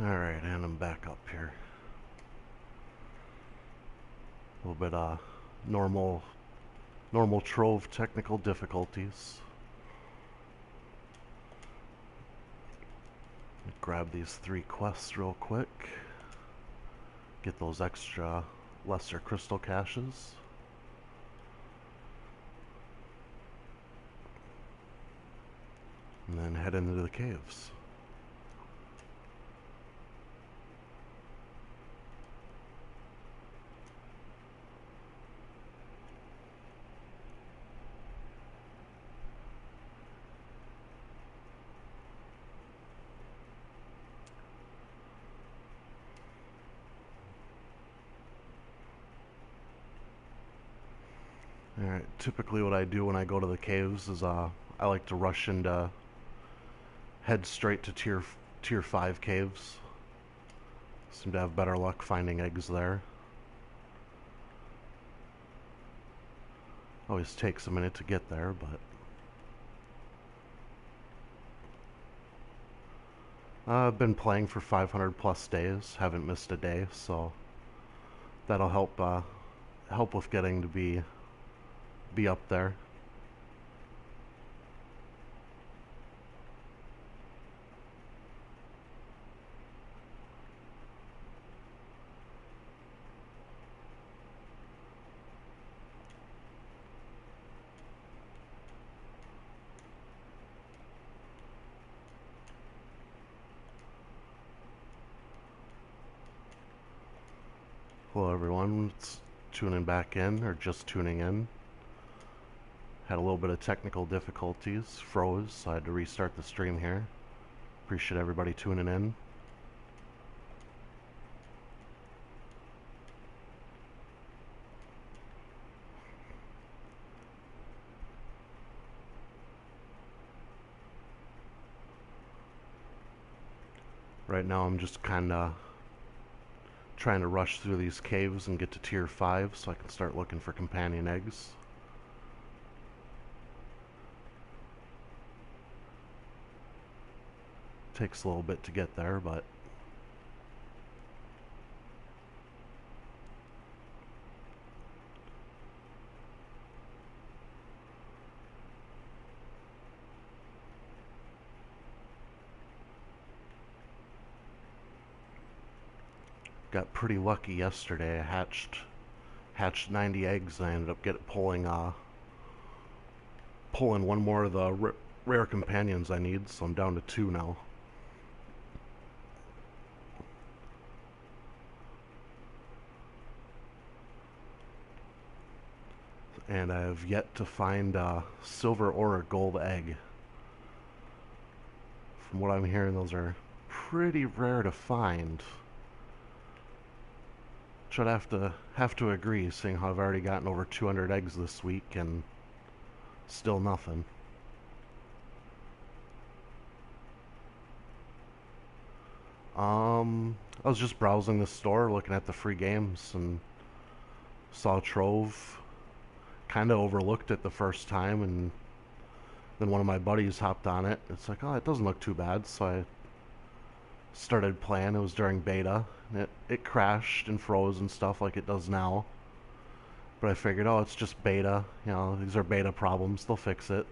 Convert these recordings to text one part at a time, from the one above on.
Alright, and I'm back up here. A little bit normal Trove technical difficulties. Grab these 3 quests real quick. Get those extra lesser crystal caches. And then head into the caves. Alright, typically what I do when I go to the caves is I like to rush into head straight to tier 5 caves. Seem to have better luck finding eggs there. Always takes a minute to get there, but I've been playing for 500 plus days, haven't missed a day, so that'll help with getting to be up there. Hello everyone, it's tuning back in, or just tuning in. Had a little bit of technical difficulties, froze, so I had to restart the stream here. Appreciate everybody tuning in. Right now I'm just kinda trying to rush through these caves and get to tier 5 so I can start looking for companion eggs. Takes a little bit to get there, but got pretty lucky yesterday. I hatched 90 eggs and I ended up pulling one more of the rare companions I need, so I'm down to 2 now. And I have yet to find a silver or a gold egg. From what I'm hearing, those are pretty rare to find. Which I'd have to agree, seeing how I've already gotten over 200 eggs this week and still nothing. I was just browsing the store, looking at the free games, and saw Trove. Kind of overlooked it the first time, and then one of my buddies hopped on it. It's like, oh, it doesn't look too bad, so I started playing. It was during beta. It crashed and froze and stuff like it does now. But I figured, oh, it's just beta. You know, these are beta problems. They'll fix it.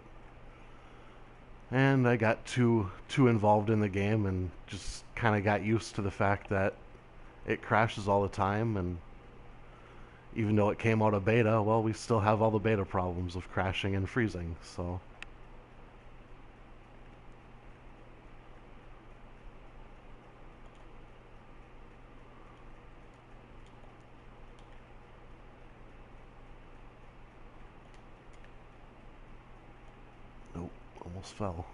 And I got too involved in the game and just kind of got used to the fact that it crashes all the time. And even though it came out of beta, well, we still have all the beta problems of crashing and freezing. So nope, almost fell.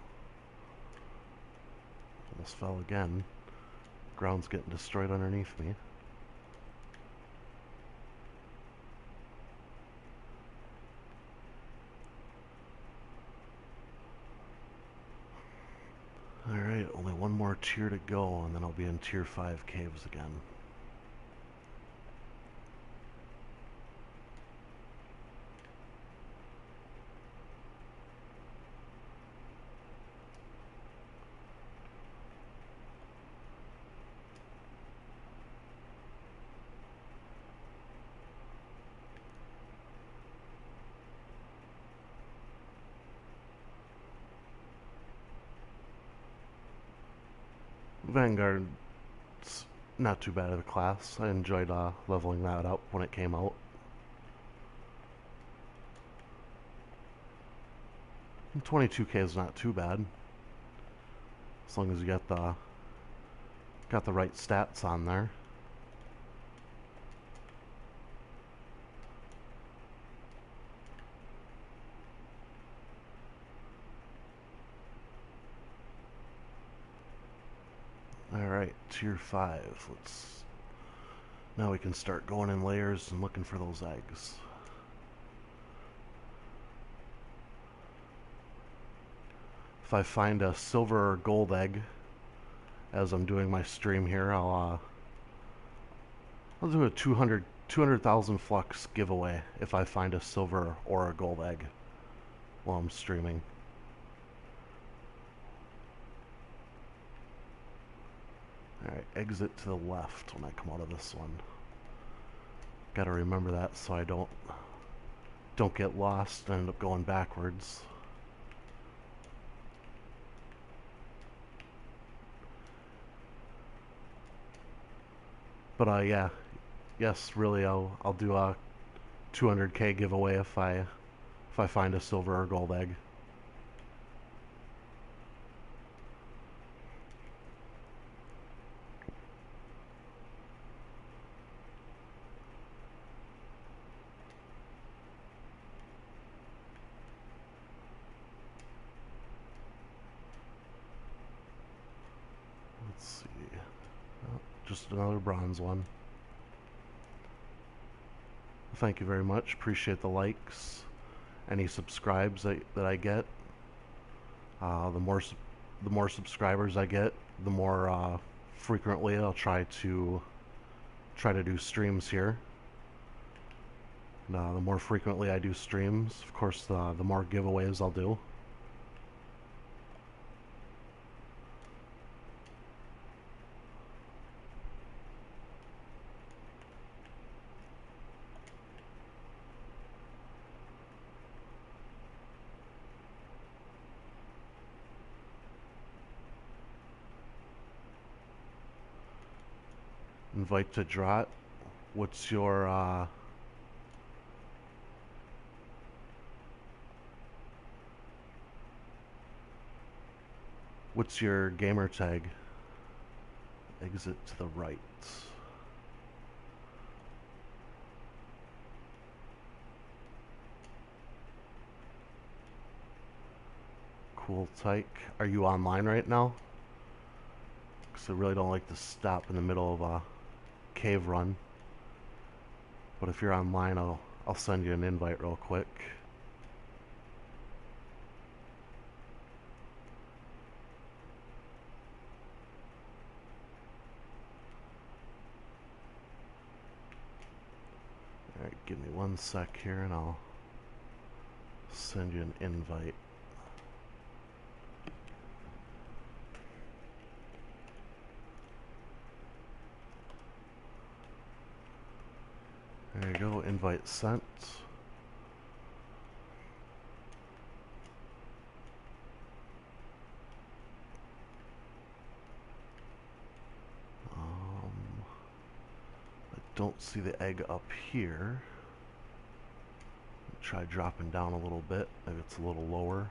Almost fell again. Ground's getting destroyed underneath me. Alright, only one more tier to go, and then I'll be in tier 5 caves again. Vanguard's not too bad of a class. I enjoyed leveling that up when it came out. 22k is not too bad, as long as you got the right stats on there. Alright, tier 5. Now we can start going in layers and looking for those eggs. If I find a silver or gold egg as I'm doing my stream here, I'll do a 200,000 flux giveaway if I find a silver or a gold egg while I'm streaming. Alright, exit to the left when I come out of this one. Gotta remember that so I don't get lost and end up going backwards. But yeah, yes, really, I'll do a 200k giveaway if I find a silver or gold egg. Let's see. Oh, just another bronze one. Thank you very much. Appreciate the likes, any subscribes that I get. The more subscribers I get, the more frequently I'll try to do streams here. The more frequently I do streams, of course, the more giveaways I'll do. Invite to Drot. What's your gamer tag? Exit to the right. Cool Tyke. Are you online right now? Because I really don't like to stop in the middle of a cave run. But if you're online, I'll send you an invite real quick. Alright, give me 1 sec here and I'll send you an invite. There you go, invite sent. I don't see the egg up here. Try dropping down a little bit, maybe it's a little lower.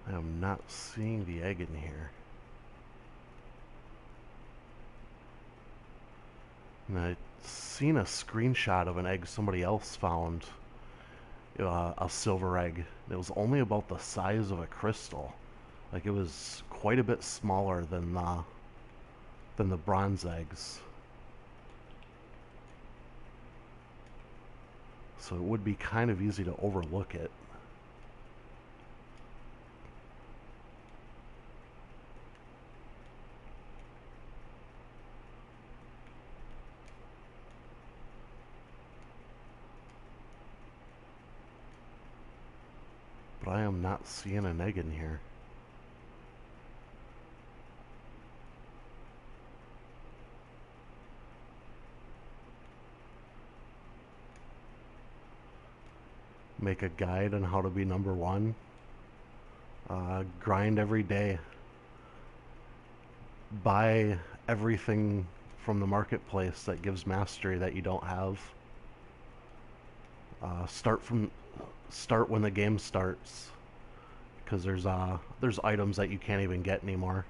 I am not seeing the egg in here. And I'd seen a screenshot of an egg somebody else found, a silver egg. It was only about the size of a crystal. Like, it was quite a bit smaller than the bronze eggs. So it would be kind of easy to overlook it. But I am not seeing an egg in here. Make a guide on how to be number one. Grind every day. Buy everything from the marketplace that gives mastery that you don't have. Start when the game starts, because there's items that you can't even get anymore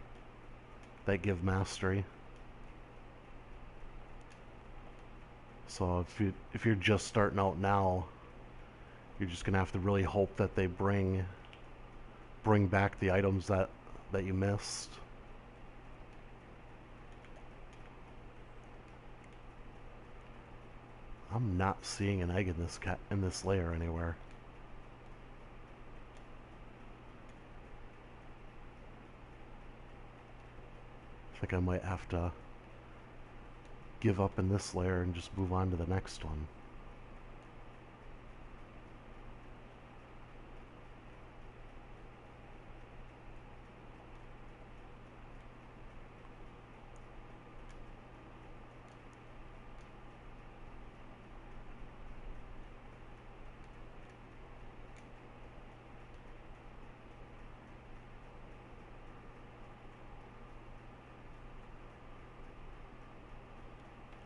that give mastery. So if you're just starting out now, you're just gonna have to really hope that they bring back the items that you missed. I'm not seeing an egg in this layer anywhere. I think I might have to give up in this layer and just move on to the next one.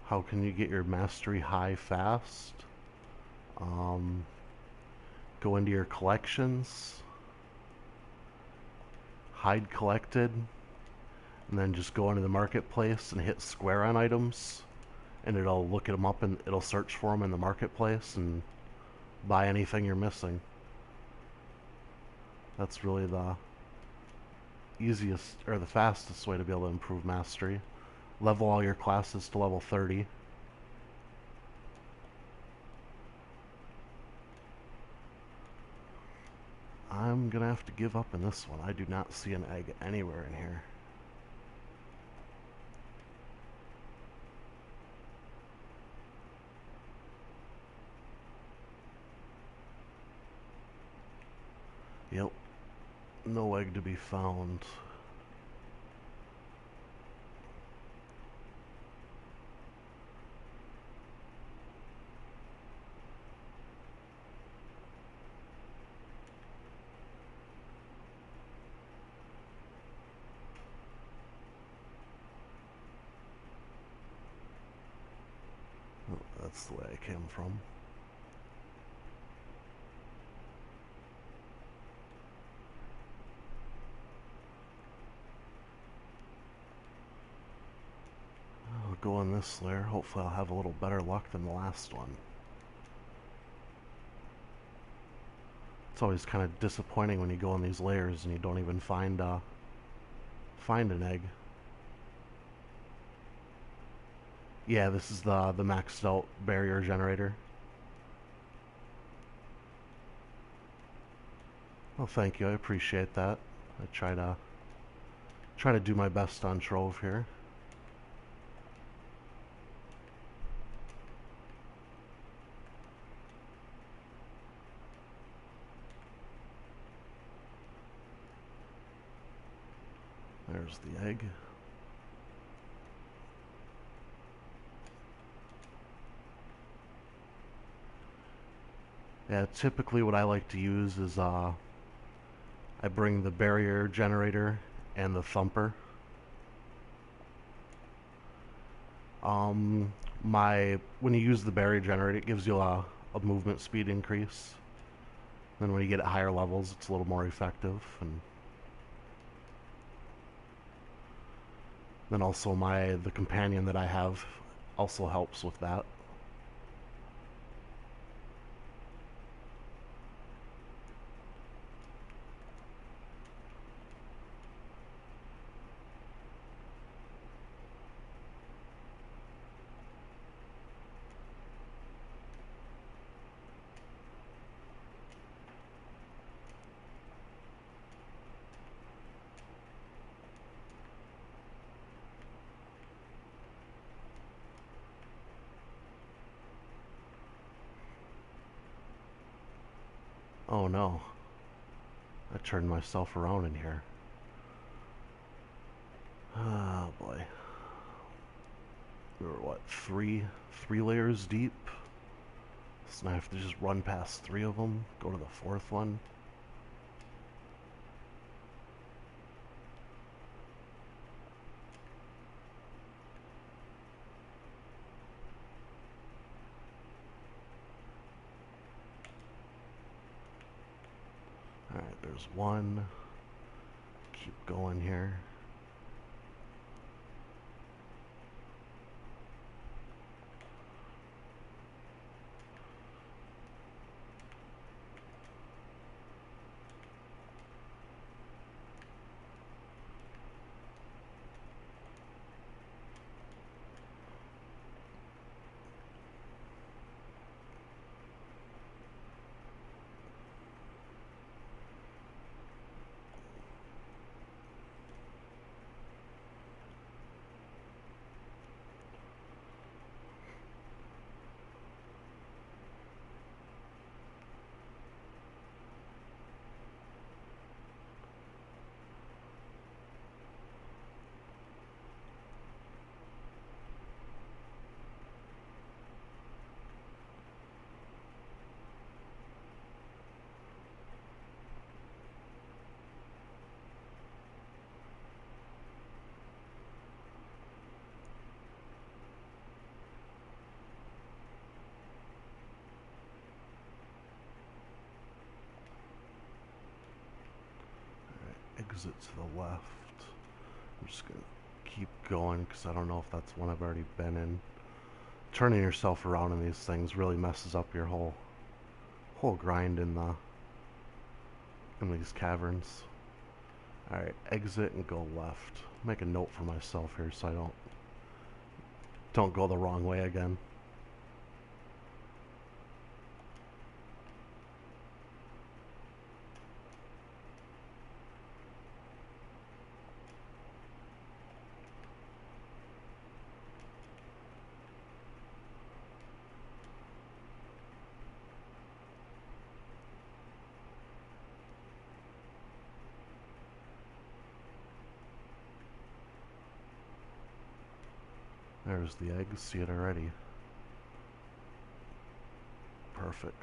How can you get your mastery high fast? Go into your collections, hide collected, and then just go into the marketplace and hit square on items, and it'll look them up and it'll search for them in the marketplace and buy anything you're missing. That's really the easiest or the fastest way to be able to improve mastery. Level all your classes to level 30. I'm gonna have to give up in this one. I do not see an egg anywhere in here. Yep, no egg to be found. Oh, that's the way I came from. I'll go in this layer. Hopefully I'll have a little better luck than the last one. It's always kind of disappointing when you go in these layers and you don't even find an egg. Yeah, this is the maxed out barrier generator. Well, thank you. I appreciate that. I try to do my best on Trove here. There's the egg. Yeah, typically what I like to use is I bring the barrier generator and the thumper. When you use the barrier generator, it gives you a movement speed increase. Then when you get at higher levels, it's a little more effective. And then also the companion that I have also helps with that. Oh no. I turned myself around in here. Oh boy. We were what, three layers deep? So now I have to just run past 3 of them, go to the 4th one. Alright, there's 1. Keep going here. Exit to the left. I'm just gonna keep going because I don't know if that's one I've already been in. Turning yourself around in these things really messes up your whole grind in these caverns. Alright, exit and go left. Make a note for myself here so I don't go the wrong way again. There's the egg, see it already. Perfect.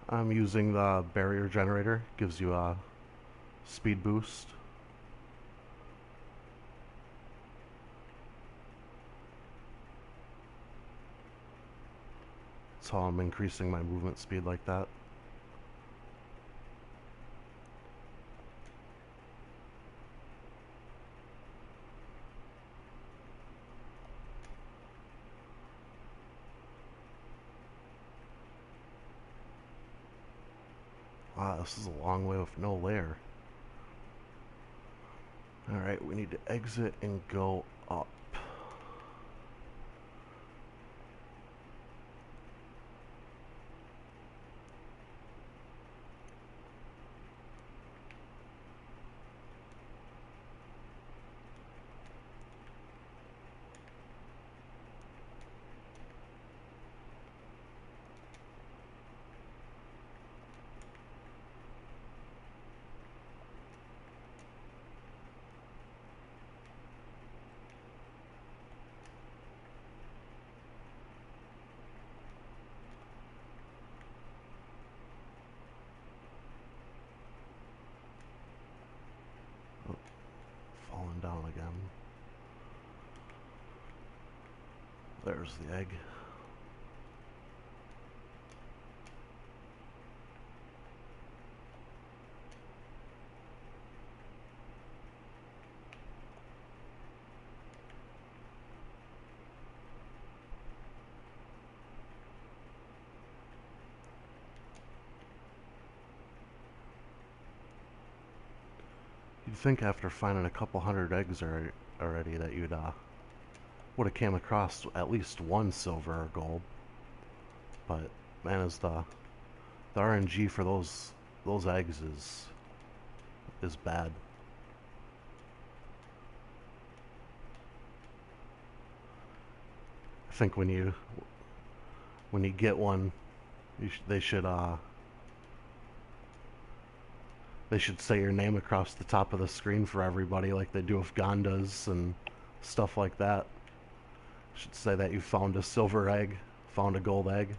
I'm using the barrier generator, gives you a speed boost. So I'm increasing my movement speed like that. Wow, this is a long way with no layer. Alright, we need to exit and go up. Falling down again. There's the egg. You'd think after finding a couple hundred eggs already that you'd would have came across at least one silver or gold. But man, is the RNG for those eggs is bad. I think when you get one, they should say your name across the top of the screen for everybody, like they do with Gondas and stuff like that. Should say that you found a silver egg, found a gold egg.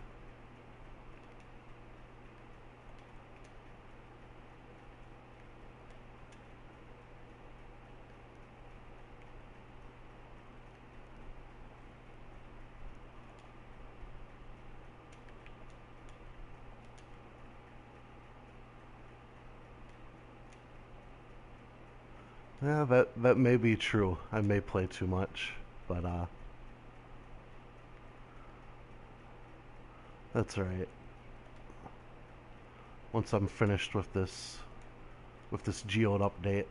Yeah, that may be true. I may play too much, but that's alright. Once I'm finished with this Geode update,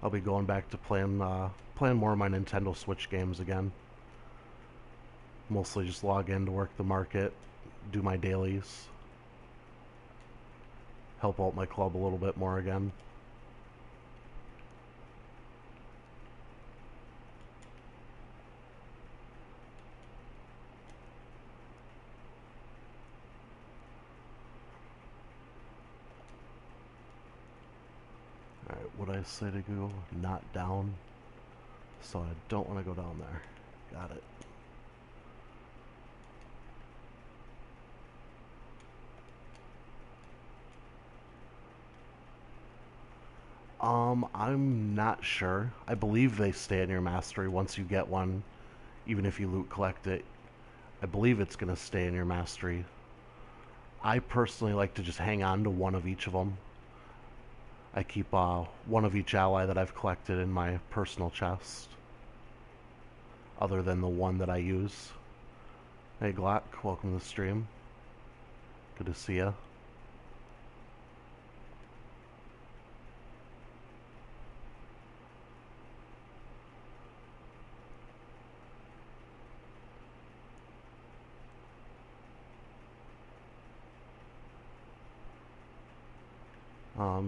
I'll be going back to playing more of my Nintendo Switch games again. Mostly just log in to work the market, do my dailies, help out my club a little bit more again. Alright, what I say to go? Not down. So I don't want to go down there. Got it. I'm not sure. I believe they stay in your mastery once you get one, even if you loot collect it. I believe it's going to stay in your mastery. I personally like to just hang on to one of each of them. I keep one of each ally that I've collected in my personal chest, other than the one that I use. Hey Glock, welcome to the stream. Good to see ya.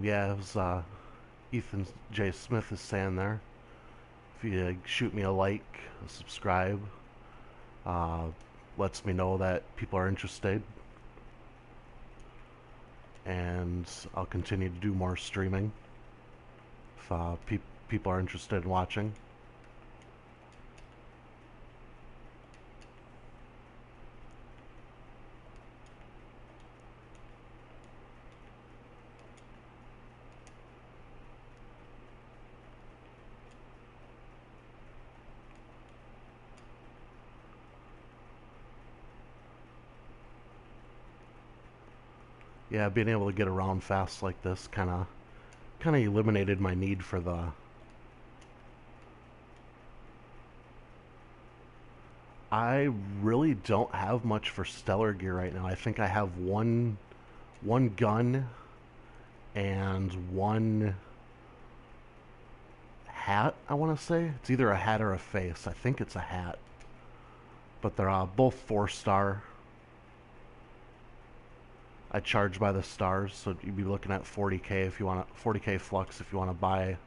Yeah, it was Ethan J. Smith is saying there. If you shoot me a like, a subscribe, lets me know that people are interested, and I'll continue to do more streaming if people are interested in watching. Yeah, being able to get around fast like this kind of eliminated my need for the I really don't have much for stellar gear right now. I think I have one gun and one hat, I want to say. It's either a hat or a face. I think it's a hat. But they're both 4-star. I charge by the stars, so you'd be looking at 40k if you want 40k flux if you want to buy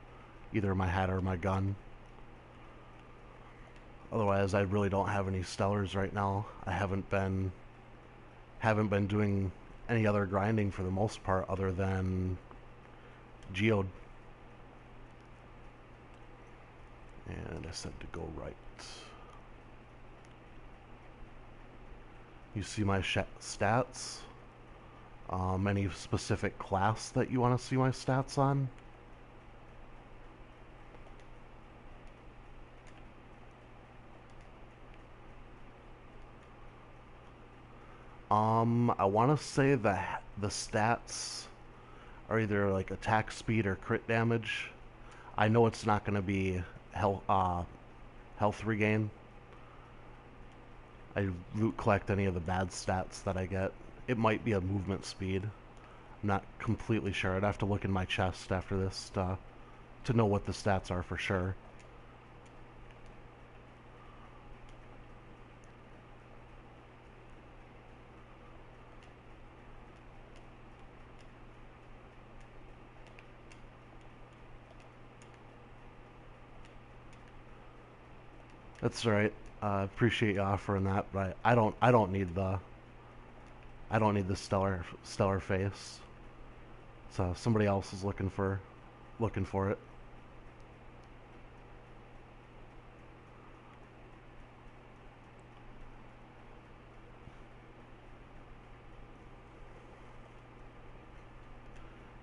either my hat or my gun. Otherwise, I really don't have any stellars right now. I haven't been doing any other grinding for the most part other than Geode. And I said to go right. You see my stats? Any specific class that you want to see my stats on? I want to say that the stats are either like attack speed or crit damage. I know it's not going to be health regain. I loot collect any of the bad stats that I get. It might be a movement speed. not completely sure. I'd have to look in my chest after this to know what the stats are for sure. That's right. Appreciate you offering that, but I don't need the stellar face. So somebody else is looking for it.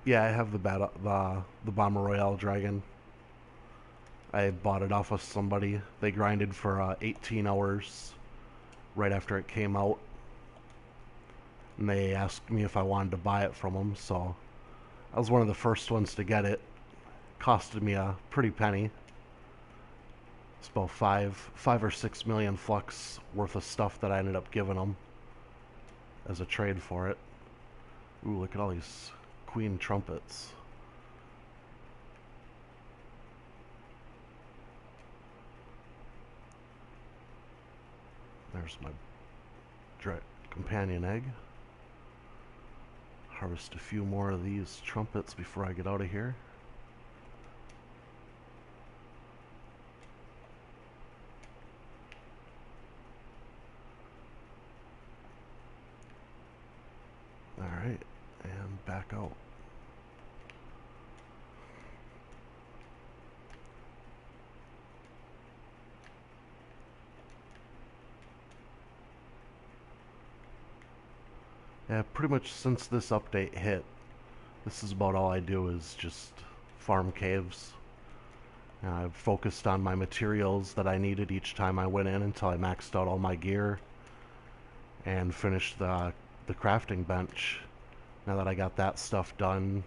Yeah, I have the Bomber Royale Dragon. I bought it off of somebody. They grinded for 18 hours right after it came out, and they asked me if I wanted to buy it from them. So I was one of the first ones to get it. Costed me a pretty penny. It's about five or 6 million flux worth of stuff that I ended up giving them as a trade for it. Ooh, look at all these queen trumpets. There's my companion egg. Harvest a few more of these trumpets before I get out of here. Alright, and back out. Yeah, pretty much since this update hit, this is about all I do is just farm caves. I've focused on my materials that I needed each time I went in until I maxed out all my gear and finished the crafting bench. Now that I got that stuff done,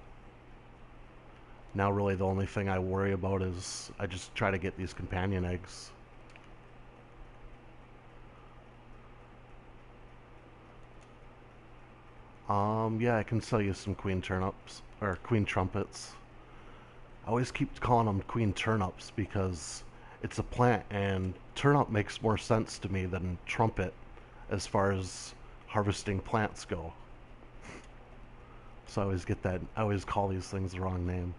now really the only thing I worry about is I just try to get these companion eggs. Yeah, I can sell you some queen turnips, or queen trumpets. I always keep calling them queen turnips because it's a plant, and turnip makes more sense to me than trumpet as far as harvesting plants go. So I always call these things the wrong name.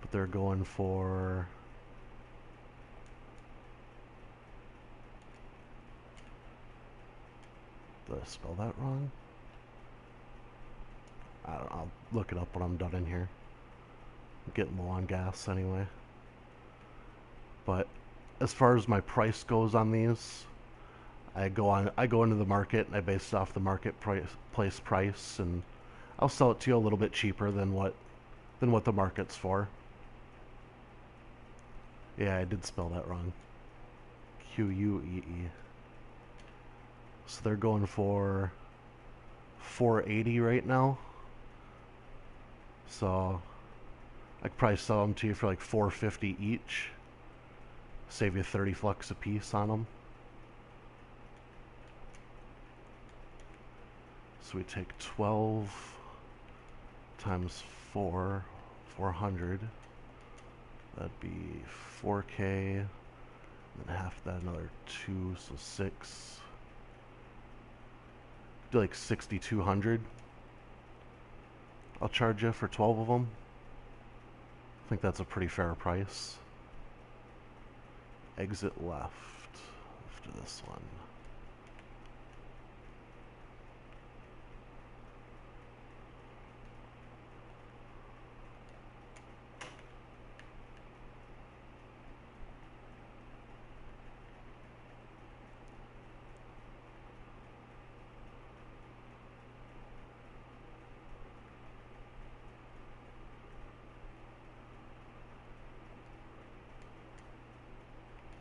But they're going for... Did I spell that wrong? I don't know, I'll look it up when I'm done in here. I'm getting low on gas anyway. But as far as my price goes on these, I go into the market and I base it off the marketplace price, and I'll sell it to you a little bit cheaper than what the market's for. Yeah, I did spell that wrong. Quee. So they're going for 480 right now. So I could probably sell them to you for like 450 each. Save you 30 flux a piece on them. So we take 12 times 400. That'd be 4K. Then half that, another 2, so 6. Do like 6,200. I'll charge you for 12 of them. I think that's a pretty fair price. Exit left after this one.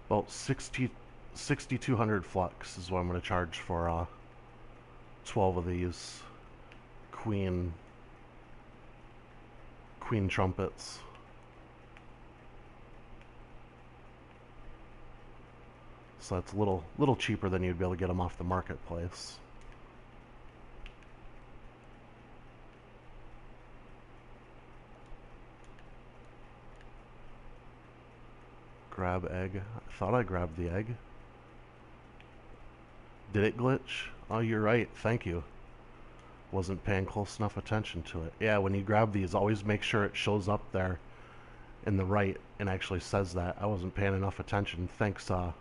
About 6,200 flux is what I'm going to charge for 12 of these queen trumpets. So that's a little cheaper than you'd be able to get them off the marketplace. Grab egg. I thought I grabbed the egg. Did it glitch? Oh, you're right. Thank you. Wasn't paying close enough attention to it. Yeah, when you grab these, always make sure it shows up there in the right and actually says that. I wasn't paying enough attention. Thanks a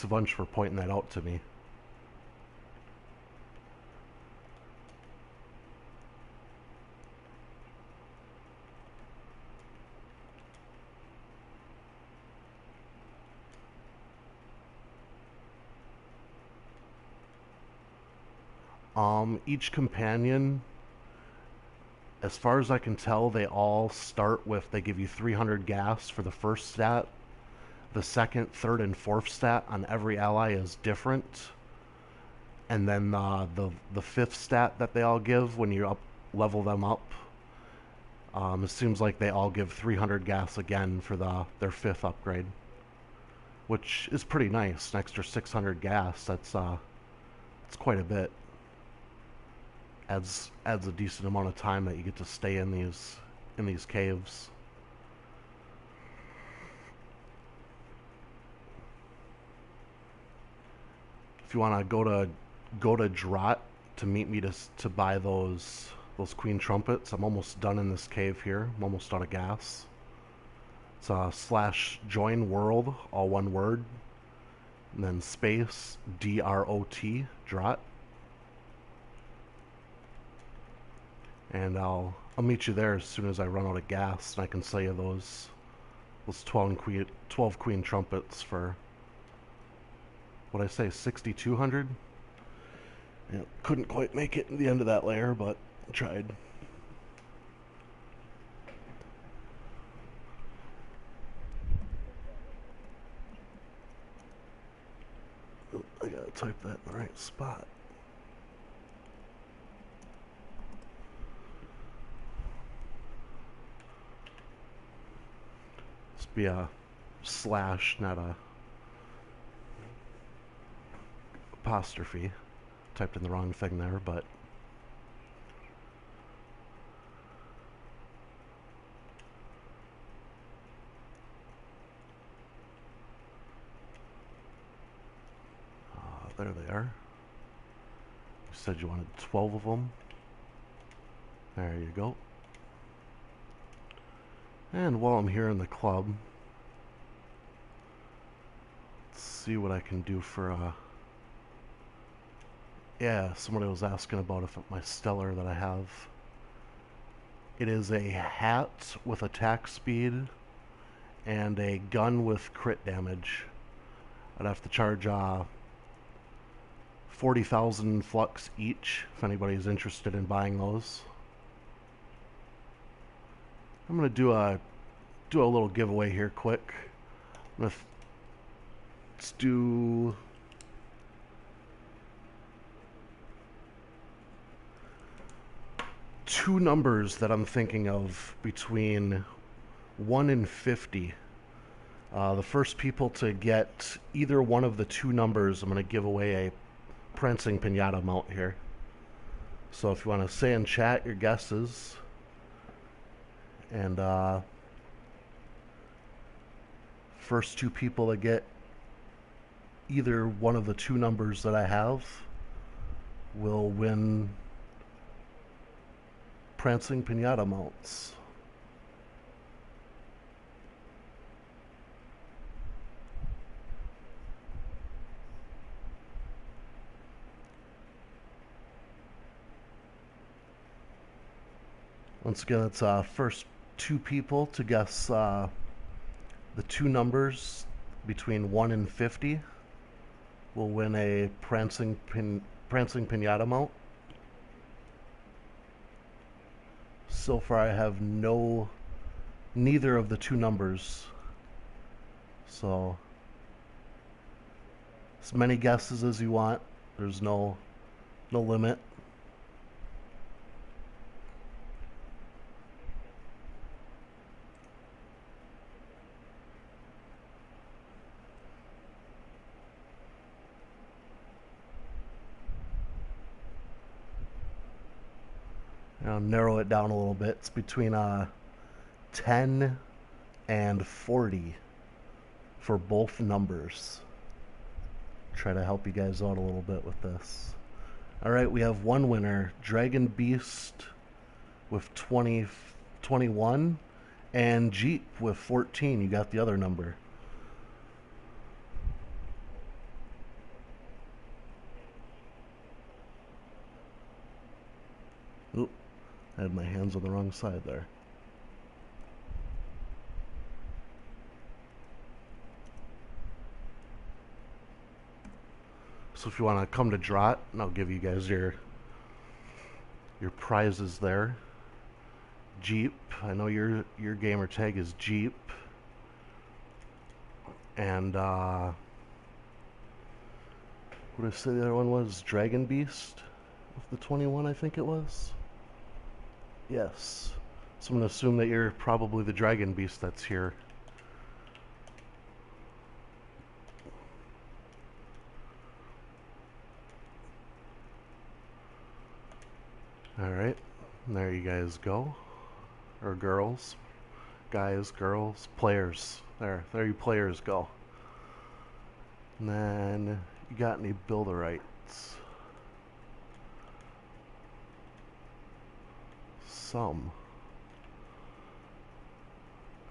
bunch for pointing that out to me. Each companion, as far as I can tell, they all start with, they give you 300 gas for the first stat. The second, third, and fourth stat on every ally is different. And then the fifth stat that they all give when you level them up, it seems like they all give 300 gas again for their fifth upgrade, which is pretty nice. An extra 600 gas. That's quite a bit. Adds a decent amount of time that you get to stay in these caves. If you want to go to Drot to meet me to buy those queen trumpets, I'm almost done in this cave here. I'm almost out of gas. It's / join world, all one word, and then space DROT, Drot. And I'll meet you there as soon as I run out of gas, and I can sell you those 12 queen trumpets for, what I say, 6,200. Yeah, couldn't quite make it in the end of that layer, but tried. I gotta type that in the right spot. Be a slash, not a apostrophe. Typed in the wrong thing there, but there they are. You said you wanted 12 of them. There you go. And while I'm here in the club, let's see what I can do for, yeah, somebody was asking about if my stellar that I have. It is a hat with attack speed and a gun with crit damage. I'd have to charge 40,000 flux each if anybody's interested in buying those. I'm gonna do a little giveaway here quick. Let's do two numbers that I'm thinking of between 1 and 50. The first people to get either one of the two numbers, I'm going to give away a prancing pinata mount here. So if you want to say in chat your guesses, and first two people that get either one of the two numbers that I have will win prancing pinata mounts. Once again, it's first two people to guess the two numbers between 1 and 50 will win a prancing pinata mount. So far I have neither of the two numbers, so as many guesses as you want. There's no limit. I'll narrow it down a little bit. It's between 10 and 40. for both numbers. Try to help you guys out a little bit with this. All right, we have one winner, Dragon Beast with 21, and Jeep with 14. You got the other number. Oop, I had my hands on the wrong side there. So if you want to come to draw it, and I'll give you guys your prizes there. Jeep, I know your gamer tag is Jeep, and what did I say the other one was? Dragon Beast with the 21, I think it was. Yes. So I'm gonna assume that you're probably the Dragon Beast that's here. Alright, there you guys go. Or girls. Guys, girls, players. There you players go. And then, you got any builderites? Some.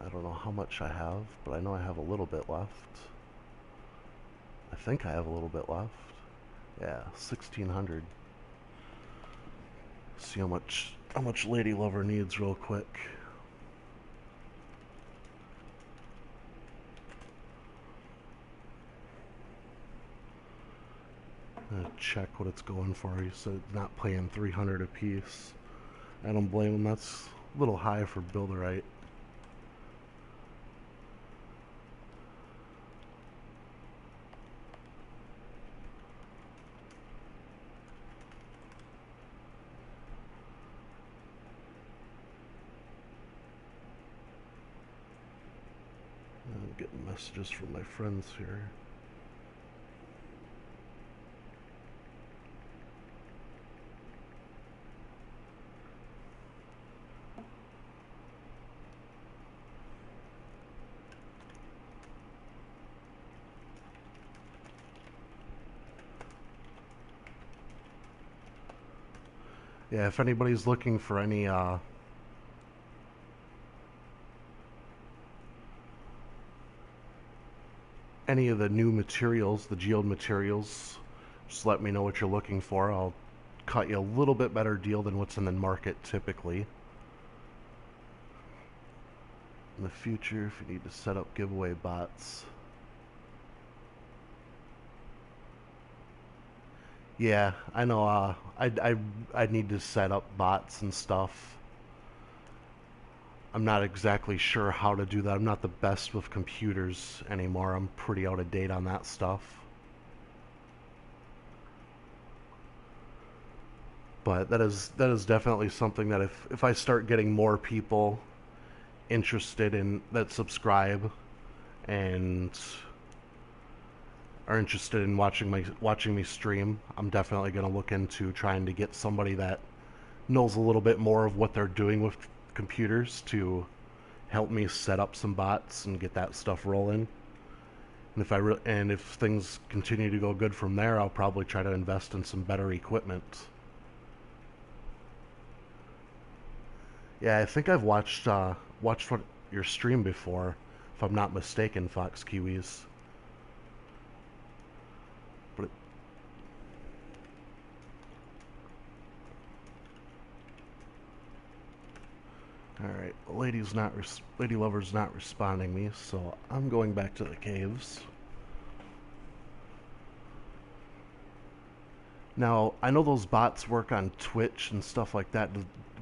I don't know how much I have, but I know I have a little bit left. I think I have a little bit left. Yeah, 1,600. See how much Lady Lover needs real quick. I'm gonna check what it's going for. He said not paying 300 a piece. I don't blame him. That's a little high for builderite. I'm getting messages from my friends here. Yeah, if anybody's looking for any of the new materials, the Geode materials, just let me know what you're looking for. I'll cut you a little bit better deal than what's in the market typically. In the future, if you need to set up giveaway bots. Yeah, I know. I need to set up bots and stuff. I'm not exactly sure how to do that. I'm not the best with computers anymore. I'm pretty out of date on that stuff. But that is definitely something that if I start getting more people interested in that subscribe and are interested in watching me stream, I'm definitely going to look into trying to get somebody that knows a little bit more of what they're doing with computers to help me set up some bots and get that stuff rolling. And if things continue to go good from there, I'll probably try to invest in some better equipment. Yeah, I think I've watched what your stream before, if I'm not mistaken, Fox Kiwis. But all right, Lady Lover's not responding me, so I'm going back to the caves. Now, I know those bots work on Twitch and stuff like that.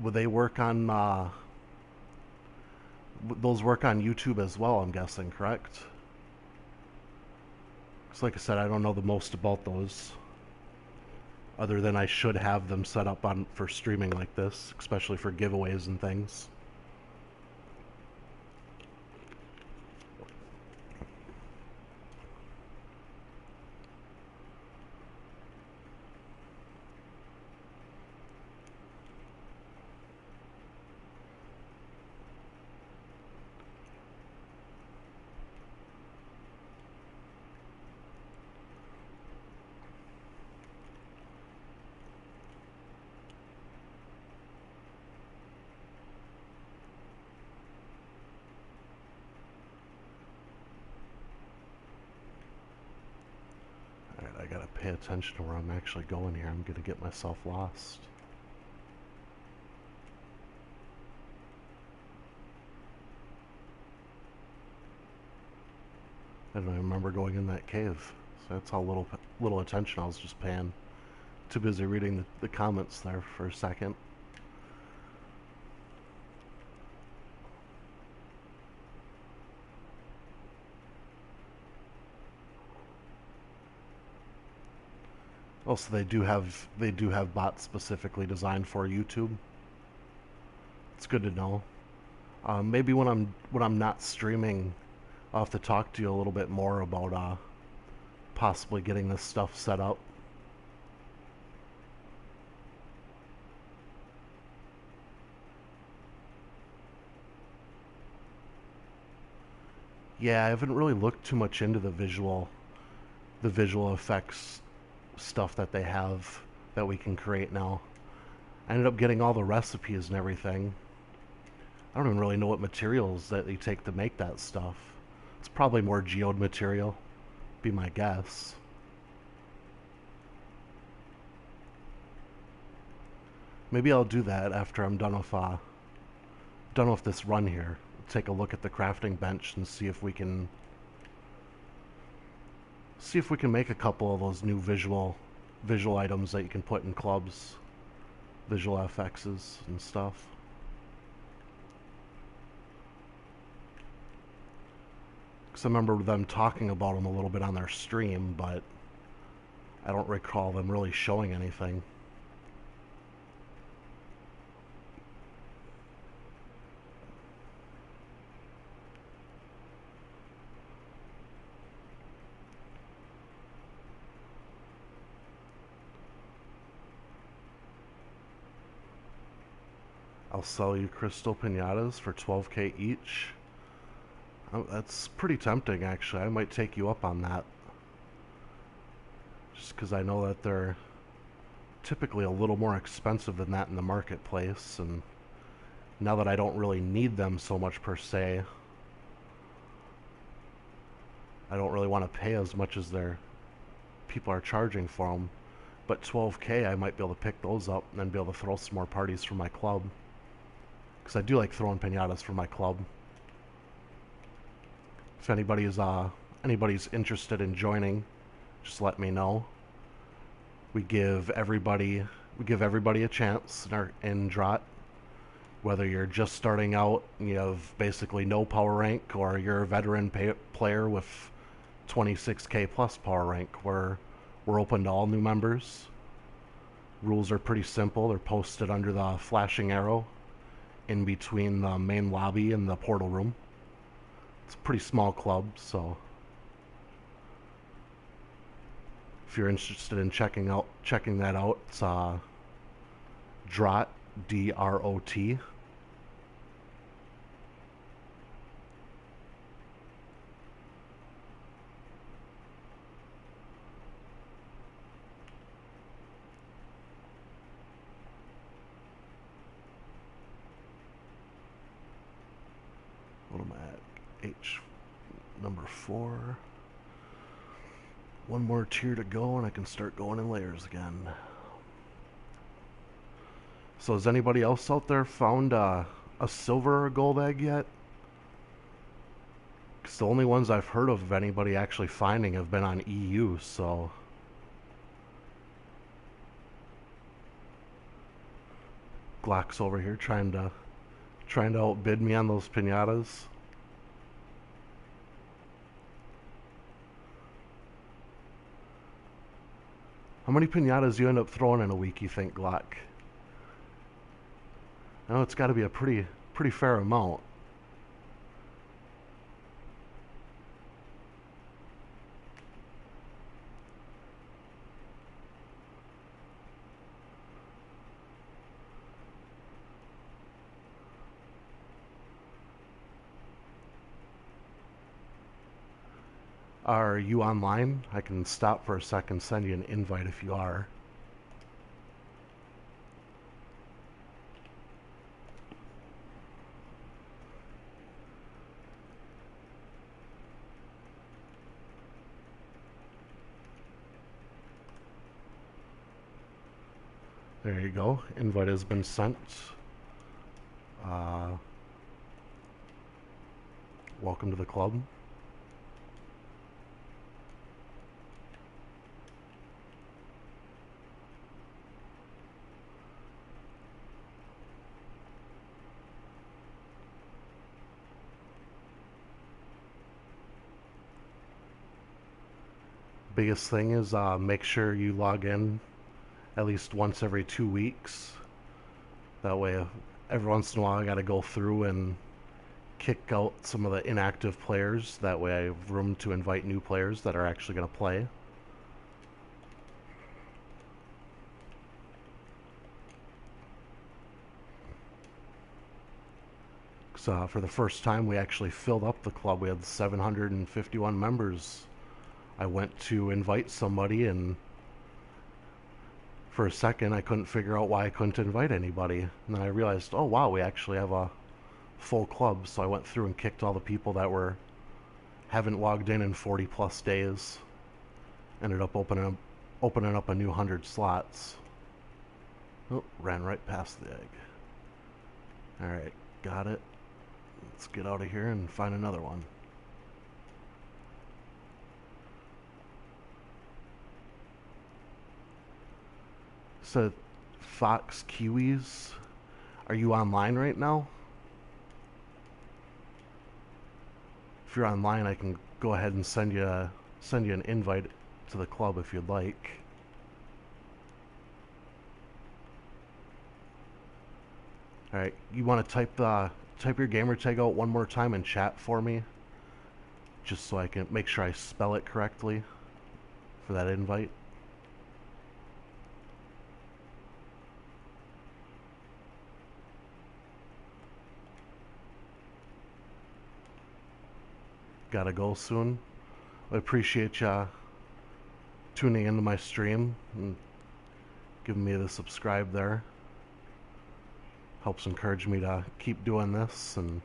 Would they work on those work on YouTube as well, I'm guessing, correct? Because like I said, I don't know the most about those. Other than I should have them set up for streaming like this, especially for giveaways and things. gotta pay attention to where I'm actually going here. I'm gonna get myself lost. I don't even remember going in that cave. So that's how little attention I was just paying. Too busy reading the comments there for a second. Also, they do have bots specifically designed for YouTube. It's good to know. Maybe when I'm not streaming, I'll have to talk to you a little bit more about possibly getting this stuff set up. Yeah, I haven't really looked too much into the visual effects stuff that they have that we can create now. I ended up getting all the recipes and everything. I don't even really know what materials that they take to make that stuff. It's probably more Geode material, be my guess. Maybe I'll do that after I'm done with this run here. Take a look at the crafting bench and see if we can make a couple of those new visual items that you can put in clubs, visual FXs and stuff. Because I remember them talking about them a little bit on their stream, but I don't recall them really showing anything. I'll sell you crystal pinatas for 12K each. Oh, that's pretty tempting, actually. I might take you up on that. Just because I know that they're typically a little more expensive than that in the marketplace, and now that I don't really need them so much per se, I don't really want to pay as much as people are charging for them. But 12K, I might be able to pick those up and then be able to throw some more parties for my club. Because I do like throwing pinatas for my club. If anybody's interested in joining, just let me know. We give everybody a chance in Drot. Whether you're just starting out and you have basically no power rank, or you're a veteran player with 26K plus power rank, we're open to all new members. Rules are pretty simple. They're posted under the flashing arrow in between the main lobby and the portal room. It's a pretty small club, so if you're interested in checking that out, it's Drot, D-R-O-T. What am I at? H number 4. One more tier to go and I can start going in layers again. So has anybody else out there found a silver or gold egg yet? Because the only ones I've heard of anybody actually finding have been on EU, so... Glock's over here trying to outbid me on those pinatas. How many pinatas do you end up throwing in a week, you think, Glock? I know it's got to be a pretty fair amount. Are you online? I can stop for a second, send you an invite if you are. There you go. Invite has been sent. Uh, welcome to the club. Biggest thing is make sure you log in at least once every 2 weeks. That way, every once in a while I gotta go through and kick out some of the inactive players. That way I have room to invite new players that are actually gonna play. So for the first time we actually filled up the club. We had 751 members. I went to invite somebody and for a second I couldn't figure out why I couldn't invite anybody. And then I realized, oh wow, we actually have a full club. So I went through and kicked all the people that haven't logged in 40 plus days. Ended up opening up a new 100 slots. Oh, ran right past the egg. Alright, got it. Let's get out of here and find another one. So, Fox Kiwis, are you online right now? If you're online, I can go ahead and send you an invite to the club if you'd like. All right, you want to type your gamer tag out one more time in chat for me, just so I can make sure I spell it correctly for that invite. Gotta go soon. I appreciate ya tuning into my stream and giving me the subscribe there. Helps encourage me to keep doing this, and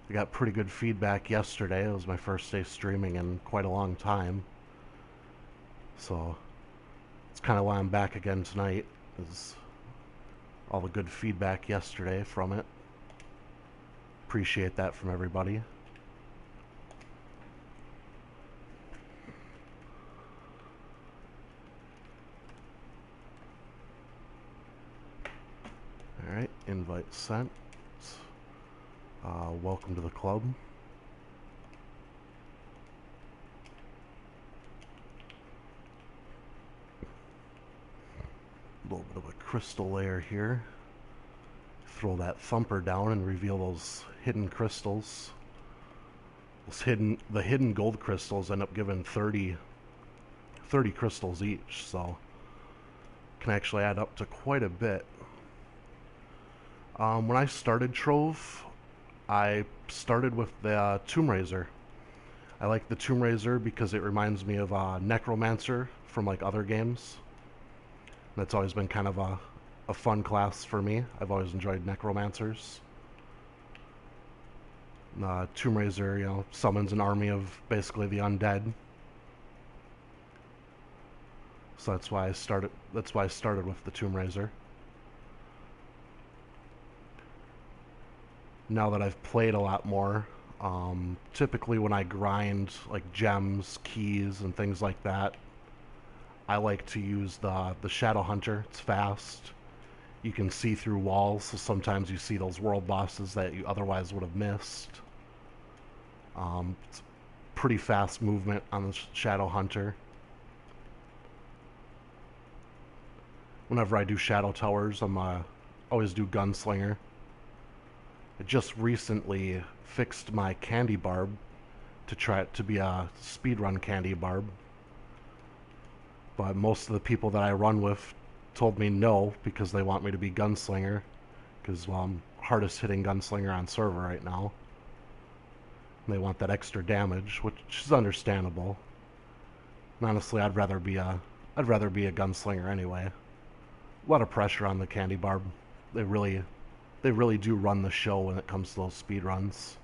I got pretty good feedback yesterday. It was my first day streaming in quite a long time, so it's kind of why I'm back again tonight, is all the good feedback yesterday from it. Appreciate that from everybody. Alright, invite sent. Welcome to the club. A little bit of a crystal layer here. Throw that thumper down and reveal those hidden crystals. The hidden gold crystals end up giving 30 crystals each, so can actually add up to quite a bit. When I started Trove, I started with the Tomb Raiser. I like the Tomb Raiser because it reminds me of Necromancer from like other games. That's always been kind of a fun class for me. I've always enjoyed Necromancers. Tomb Raiser, you know, summons an army of basically the undead. So that's why I started with the Tomb Raiser. Now that I've played a lot more, typically when I grind like gems, keys, and things like that, I like to use the Shadow Hunter. It's fast. You can see through walls, so sometimes you see those world bosses that you otherwise would have missed. It's pretty fast movement on the Shadow Hunter. Whenever I do Shadow Towers, I always do Gunslinger. I just recently fixed my candy barb to try it to be a speedrun candy barb. But most of the people that I run with told me no, because they want me to be Gunslinger, because, well, I'm hardest hitting Gunslinger on server right now. And they want that extra damage, which is understandable. And honestly, I'd rather be a Gunslinger anyway. A lot of pressure on the candy barb. They really do run the show when it comes to those speed runs.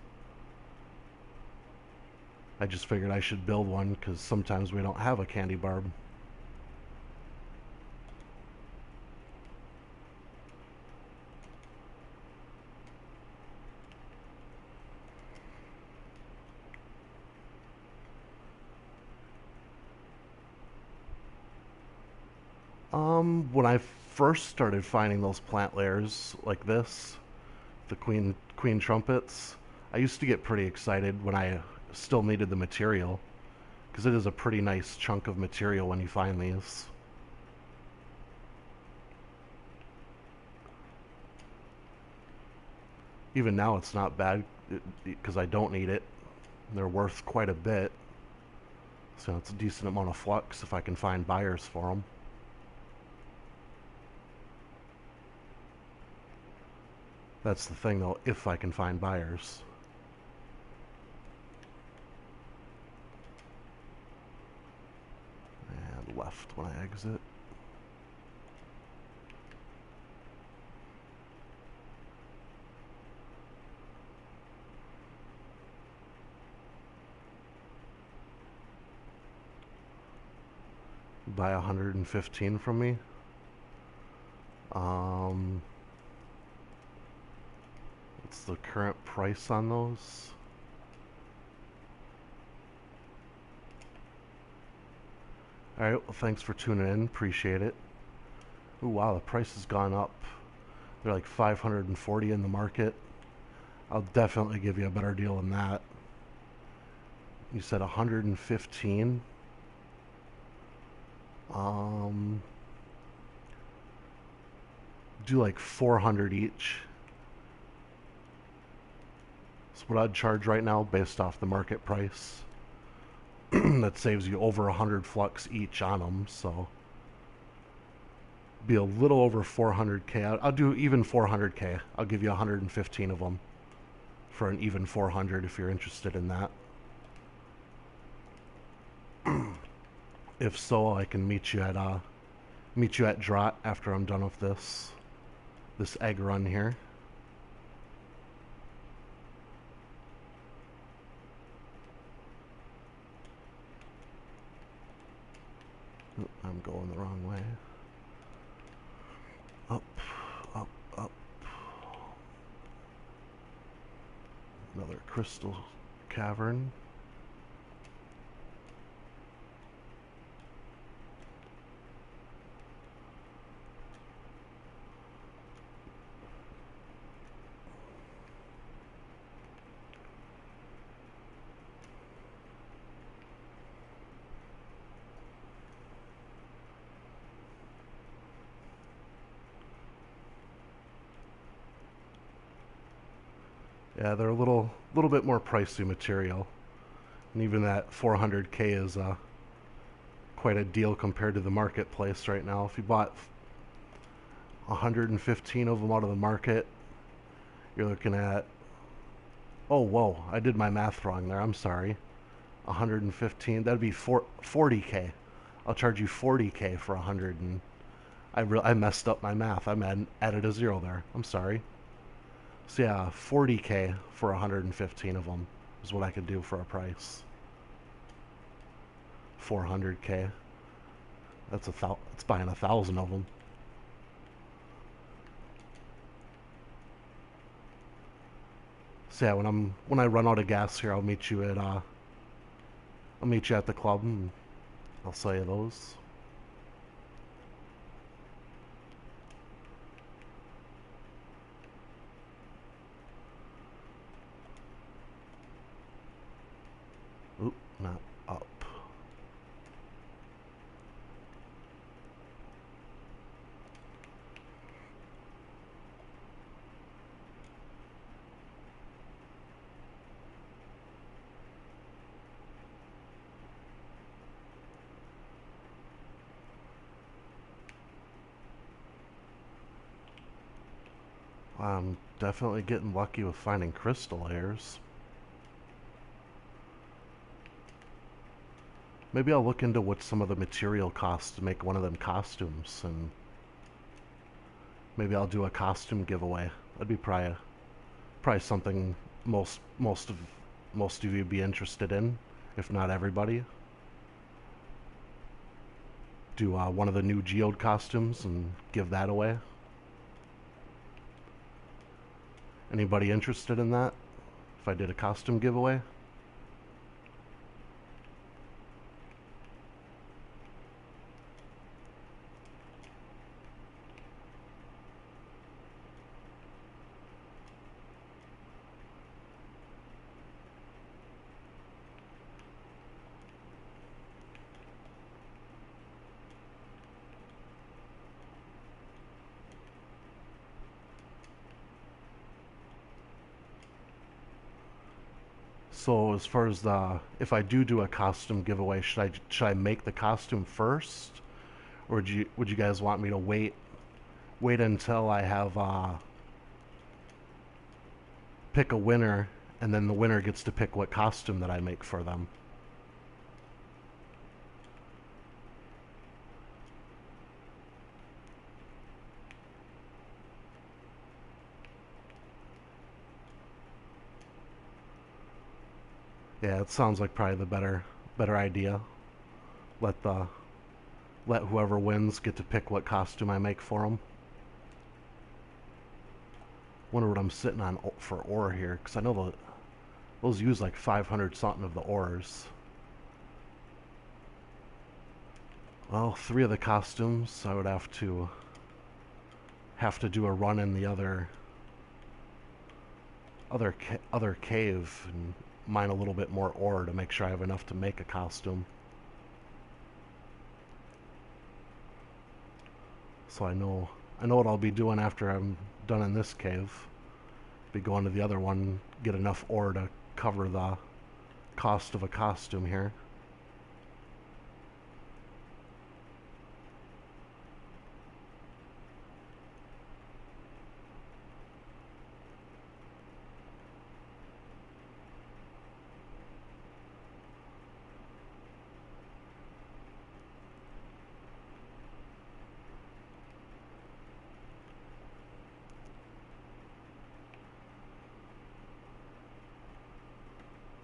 I just figured I should build one because sometimes we don't have a candy barb. When I first started finding those plant layers like this, the queen trumpets, I used to get pretty excited when I still needed the material, because it is a pretty nice chunk of material when you find these. Even now it's not bad because I don't need it. They're worth quite a bit, so it's a decent amount of flux if I can find buyers for them. That's the thing though, if I can find buyers. And left when I exit. Buy 115 from me. What's the current price on those? Alright, well thanks for tuning in, appreciate it. Ooh, wow, the price has gone up. They're like 540 in the market. I'll definitely give you a better deal than that. You said 115. Do like 400 each. That's what I'd charge right now based off the market price. That saves you over 100 flux each on them, so be a little over 400k. I'll do even 400k. I'll give you 115 of them for an even 400 if you're interested in that. If so, I can meet you at Draught after I'm done with this egg run here. I'm going the wrong way. Up, up, up. Another crystal cavern. Yeah, they're a little bit more pricey material, and even that 400k is quite a deal compared to the marketplace right now. If you bought 115 of them out of the market, you're looking at, oh whoa, I did my math wrong there. I'm sorry. 115, that'd be 40k. I'll charge you 40k for 100, and I messed up my math. I added a zero there. I'm sorry. So yeah, 40k for 115 of them is what I could do for a price. 400k. That's buying 1,000 of them. So yeah, when I run out of gas here, I'll meet you at the club and I'll sell you those. Oop, not up. I'm definitely getting lucky with finding crystal layers. Maybe I'll look into what some of the material costs to make one of them costumes, and maybe I'll do a costume giveaway. That'd be probably something most of you be interested in. if not everybody. Do one of the new Geode costumes and give that away. Anybody interested in that? If I did a costume giveaway? So as far as if I do a costume giveaway, should I make the costume first, or would you guys want me to wait until I have pick a winner, and then the winner gets to pick what costume that I make for them? Yeah, it sounds like probably the better idea. Let the let whoever wins get to pick what costume I make for them. Wonder what I'm sitting on for ore here, because I know those use like 500 something of the ores. Well, 3 of the costumes I would have to do a run in the other cave and mine a little bit more ore to make sure I have enough to make a costume. So I know what I'll be doing after I'm done in this cave. Be going to the other one, get enough ore to cover the cost of a costume here.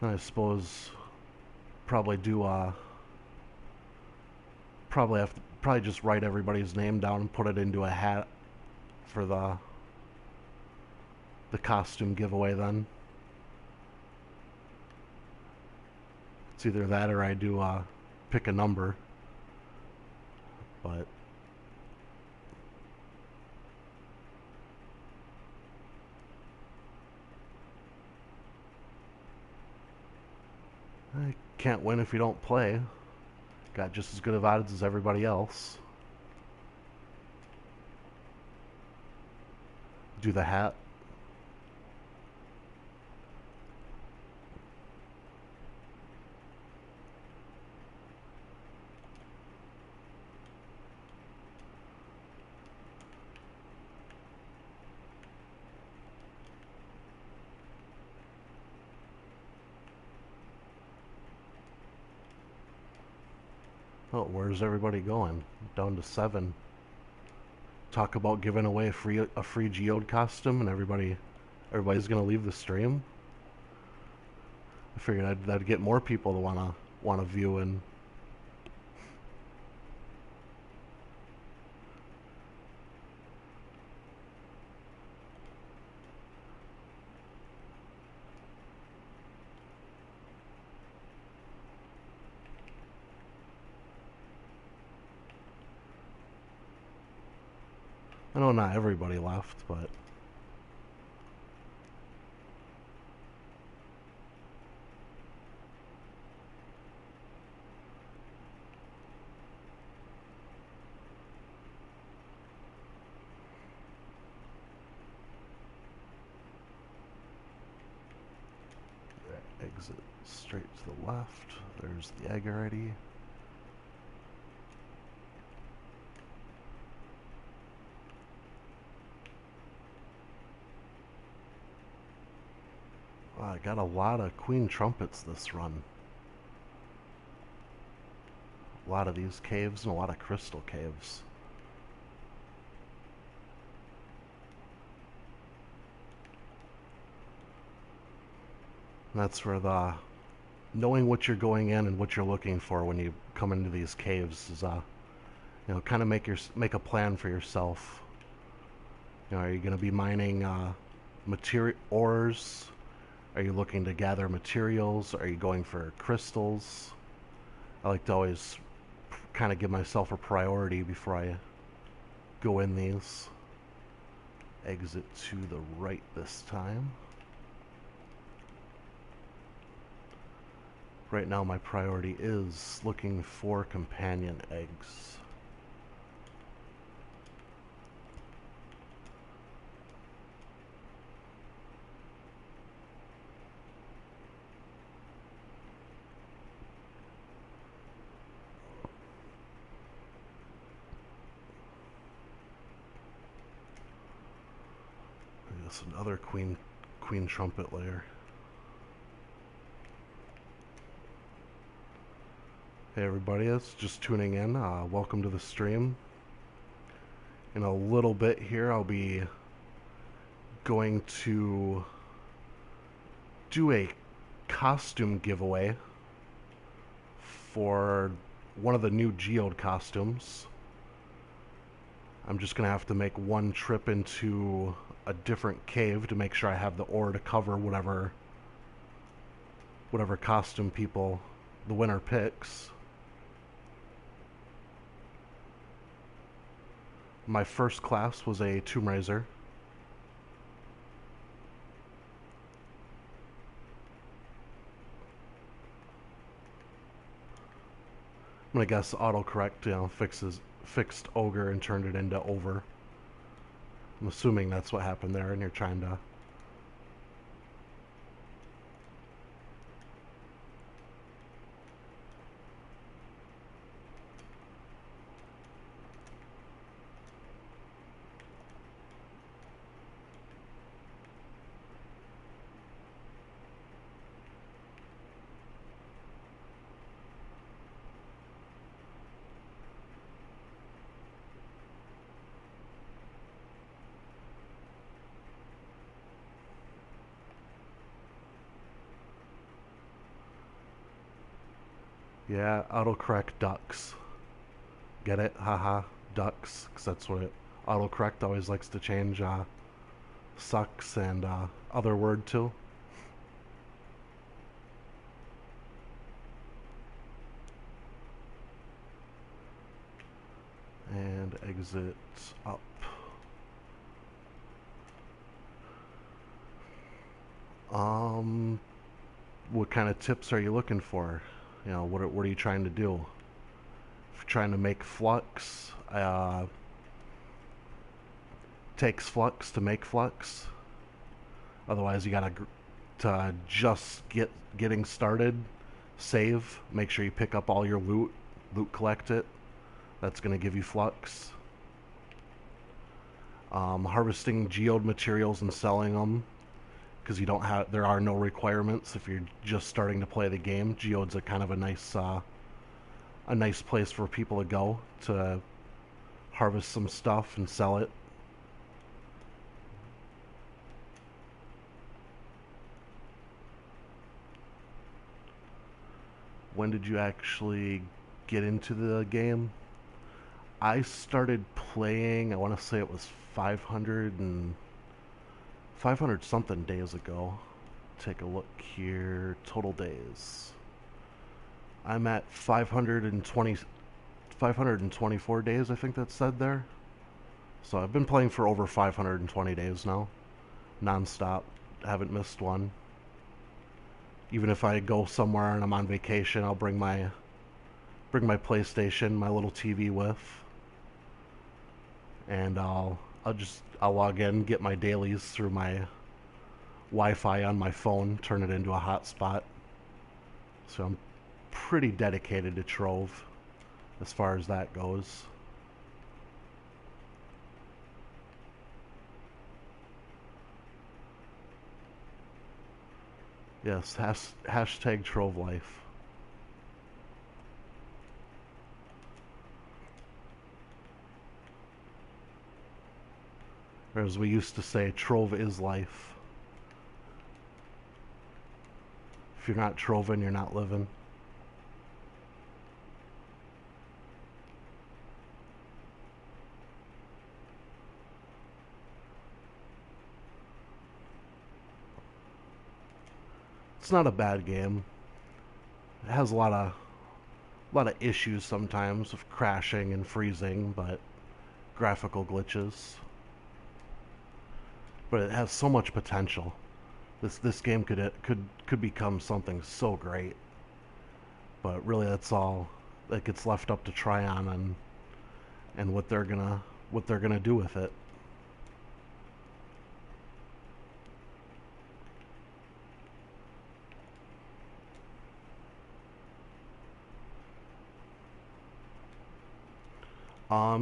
And I suppose probably do probably just write everybody's name down and put it into a hat for the costume giveaway then. It's either that or I do pick a number. But I can't win if you don't play. Got just as good of odds as everybody else. Do the hat. Oh, where's everybody going? Down to 7. Talk about giving away a free Geode costume, and everybody's gonna leave the stream. I figured that'd get more people to wanna view. And I know not everybody left, but exit straight to the left. There's the egg already. Wow, I got a lot of queen trumpets this run. A lot of these caves and a lot of crystal caves. And that's where the knowing what you're going in and what you're looking for when you come into these caves is kind of make a plan for yourself. Are you going to be mining material ores? Are you looking to gather materials? Are you going for crystals? I like to always kind of give myself a priority before I go in these. Exit to the right this time. Right now my priority is looking for companion eggs. There's another queen trumpet layer. Hey everybody, that's just tuning in. Welcome to the stream. In a little bit here, I'll be going to do a costume giveaway for one of the new Geode costumes. I'm just going to have to make one trip into a different cave to make sure I have the ore to cover whatever costume the winner picks. My first class was a Tomb Raiser. I'm gonna guess autocorrect, fixed Ogre and turned it into Over. I'm assuming that's what happened there, and you're trying to... Yeah, autocorrect ducks. Get it? Haha, ducks, because that's what autocorrect always likes to change sucks and other word to. And exit up. What kind of tips are you looking for? What are you trying to do? If you're trying to make flux, takes flux to make flux. Otherwise, you gotta to just getting started. Save. Make sure you pick up all your loot. Collect it. That's gonna give you flux. Harvesting geode materials and selling them, because there are no requirements if you're just starting to play the game. Geode's a kind of a nice place for people to go to harvest some stuff and sell it. When did you actually get into the game? I started playing, I want to say it was 500 something days ago. Take a look here. Total days. I'm at 524 days, I think that said there. So I've been playing for over 520 days now. Non-stop. Haven't missed one. Even if I go somewhere and I'm on vacation, I'll bring my PlayStation, my little TV with. And I'll log in, get my dailies through my Wi-Fi on my phone, turn it into a hotspot. So I'm pretty dedicated to Trove as far as that goes. Yes, hashtag Trove life. Or as we used to say, Trove is life. If you're not Troving, you're not living. It's not a bad game. It has a lot of issues sometimes with crashing and freezing, but graphical glitches. But it has so much potential. This game could become something so great. But really, that's all that gets left up to Tryon and what they're gonna do with it.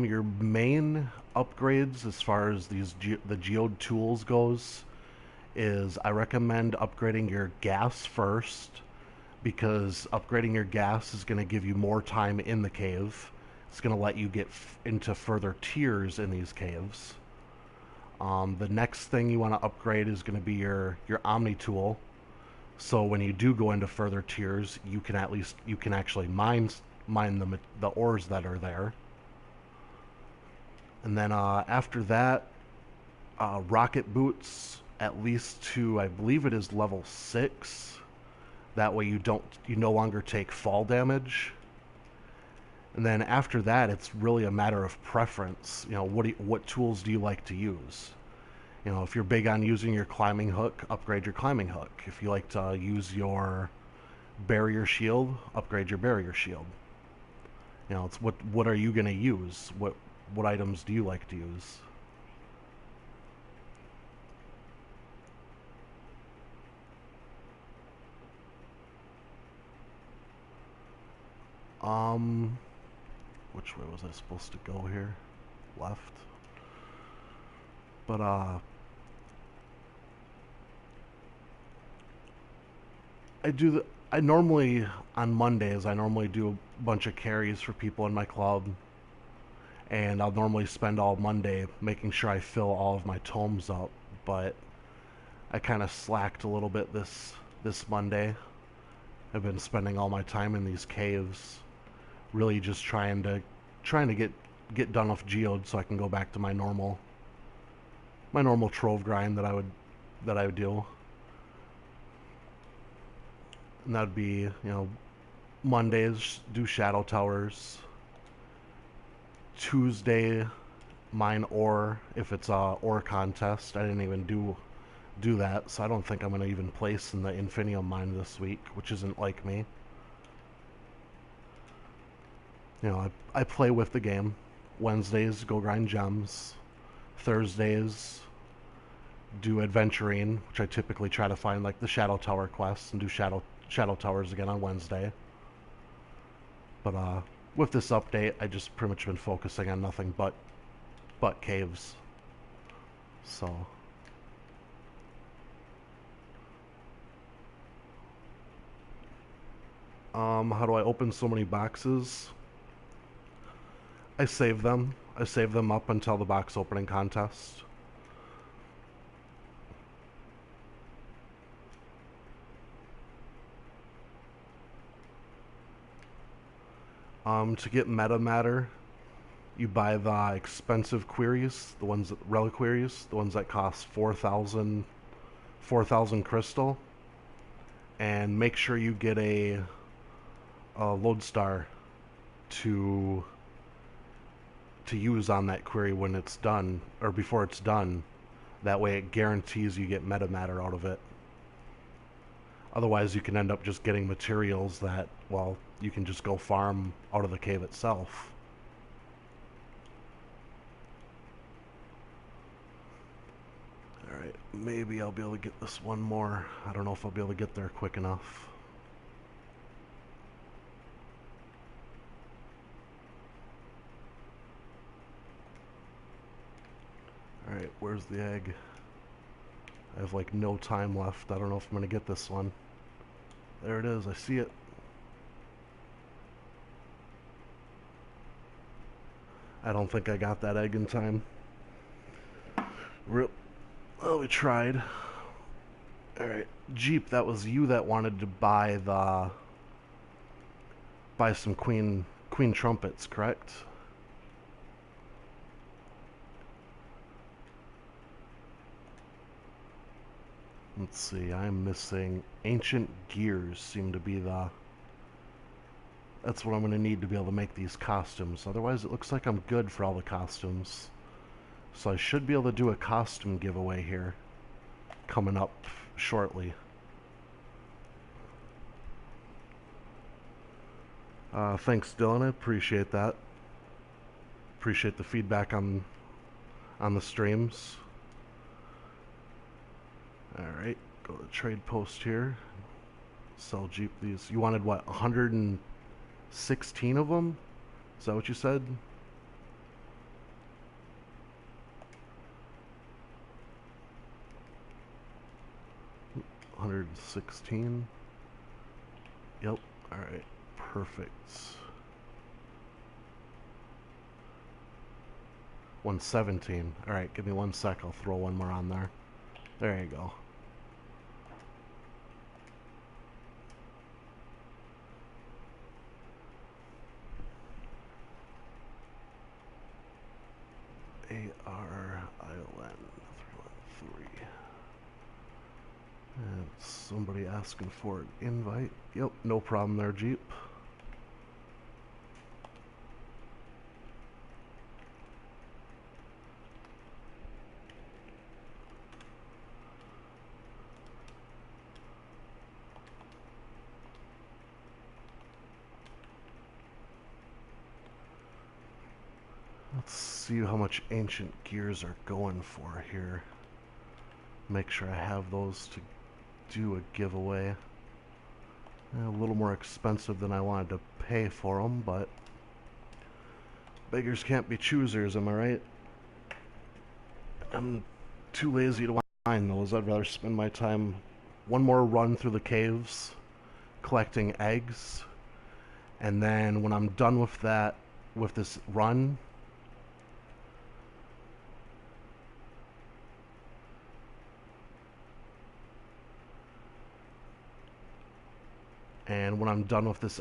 Your main upgrades as far as the Geode tools goes is I recommend upgrading your gas first, because upgrading your gas is going to give you more time in the cave. It's going to let you get into further tiers in these caves. The next thing you want to upgrade is going to be your Omni tool. So when you do go into further tiers, you can actually mine the ores that are there. And then after that, rocket boots at least to, I believe it is level 6. That way you no longer take fall damage. And then after that, it's really a matter of preference. You know, what tools do you like to use? You know, if you're big on using your climbing hook, upgrade your climbing hook. If you like to use your barrier shield, upgrade your barrier shield. You know, it's what are you going to use? What items do you like to use? Um, which way was I supposed to go here? Left. But I normally on Mondays I normally do a bunch of carries for people in my club, and I'll normally spend all Monday making sure I fill all of my tomes up. But I kind of slacked a little bit this Monday. I've been spending all my time in these caves, really just trying to get done with Geode so I can go back to my normal Trove grind that I would do. And that'd be, Mondays do shadow towers. Tuesday mine ore if it's a ore contest. I didn't even do that, so I don't think I'm gonna even place in the Infinium mine this week, which isn't like me. I play with the game. Wednesdays go grind gems. Thursdays do adventuring, which I typically try to find like the Shadow Tower quests and do Shadow Towers again on Wednesday. But with this update, I just pretty much been focusing on nothing but caves. So how do I open so many boxes? I save them. I save them up until the box opening contest. To get meta matter, you buy the expensive queries, reliquaries, the ones that cost 4,000 crystal, and make sure you get a lodestar to use on that query when it's done, or before it's done. That way it guarantees you get meta matter out of it. Otherwise you can end up just getting materials that, well, you can just go farm out of the cave itself. Alright, maybe I'll be able to get this one more. I don't know if I'll be able to get there quick enough. Alright, where's the egg? I have like no time left. I don't know if I'm going to get this one. There it is, I see it. I don't think I got that egg in time. Well, we tried. Alright, Jeep, that was you that wanted to buy some queen trumpets, correct? Let's see, I'm missing ancient gears seem to be that's what I'm going to need to be able to make these costumes. Otherwise it looks like I'm good for all the costumes. So I should be able to do a costume giveaway here coming up shortly. Thanks, Dylan. I appreciate that. Appreciate the feedback on the streams. Alright, go to trade post here. Sell Jeep these. You wanted what, 116 of them? Is that what you said? $116. Yep. Alright. Perfect. 117. Alright, give me 1 sec. I'll throw one more on there. There you go. ARILN313. And somebody asking for an invite. Yep, no problem there, Jeep. Let's see how much ancient gears are going for here. Make sure I have those to do a giveaway. A little more expensive than I wanted to pay for them, but beggars can't be choosers, am I right? I'm too lazy to find those. I'd rather spend my time one more run through the caves collecting eggs, and then when I'm done with that, with this run,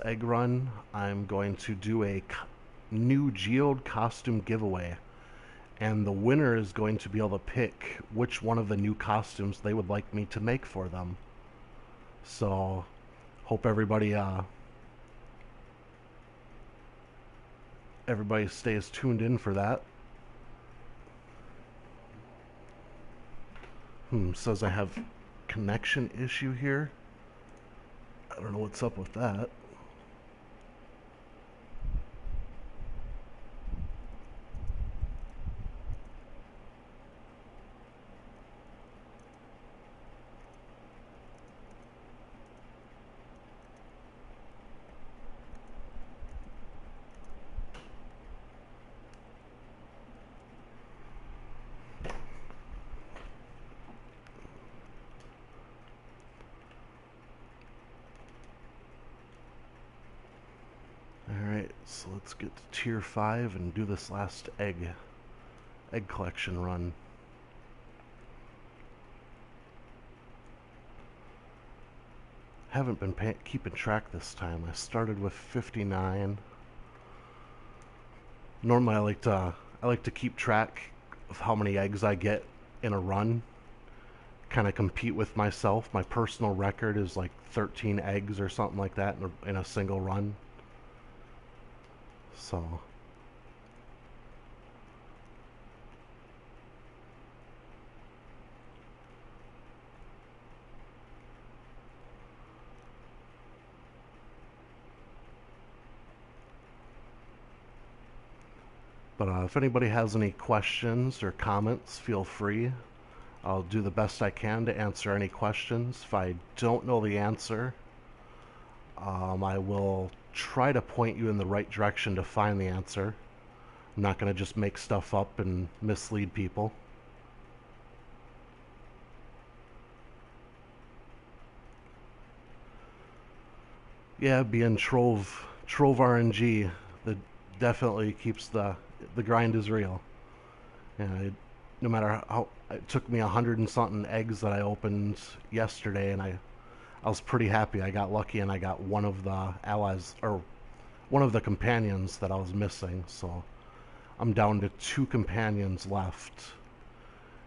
egg run, I'm going to do a new Geode costume giveaway. And the winner is going to be able to pick which one of the new costumes they would like me to make for them. So, hope everybody stays tuned in for that. Says I have connection issue here. I don't know what's up with that. So let's get to tier 5 and do this last egg collection run. Haven't been keeping track this time. I started with 59. Normally I like to keep track of how many eggs I get in a run. Kind of compete with myself. My personal record is like 13 eggs or something like that in a single run. So but if anybody has any questions or comments, feel free. I'll do the best I can to answer any questions. If I don't know the answer, I will try to point you in the right direction to find the answer. I'm not going to just make stuff up and mislead people. Yeah, being Trove RNG, that definitely keeps the grind is real. Yeah, no matter how it took me 100 and something eggs that I opened yesterday, and I was pretty happy. I got lucky and I got one of the allies, or one of the companions that I was missing. So I'm down to 2 companions left,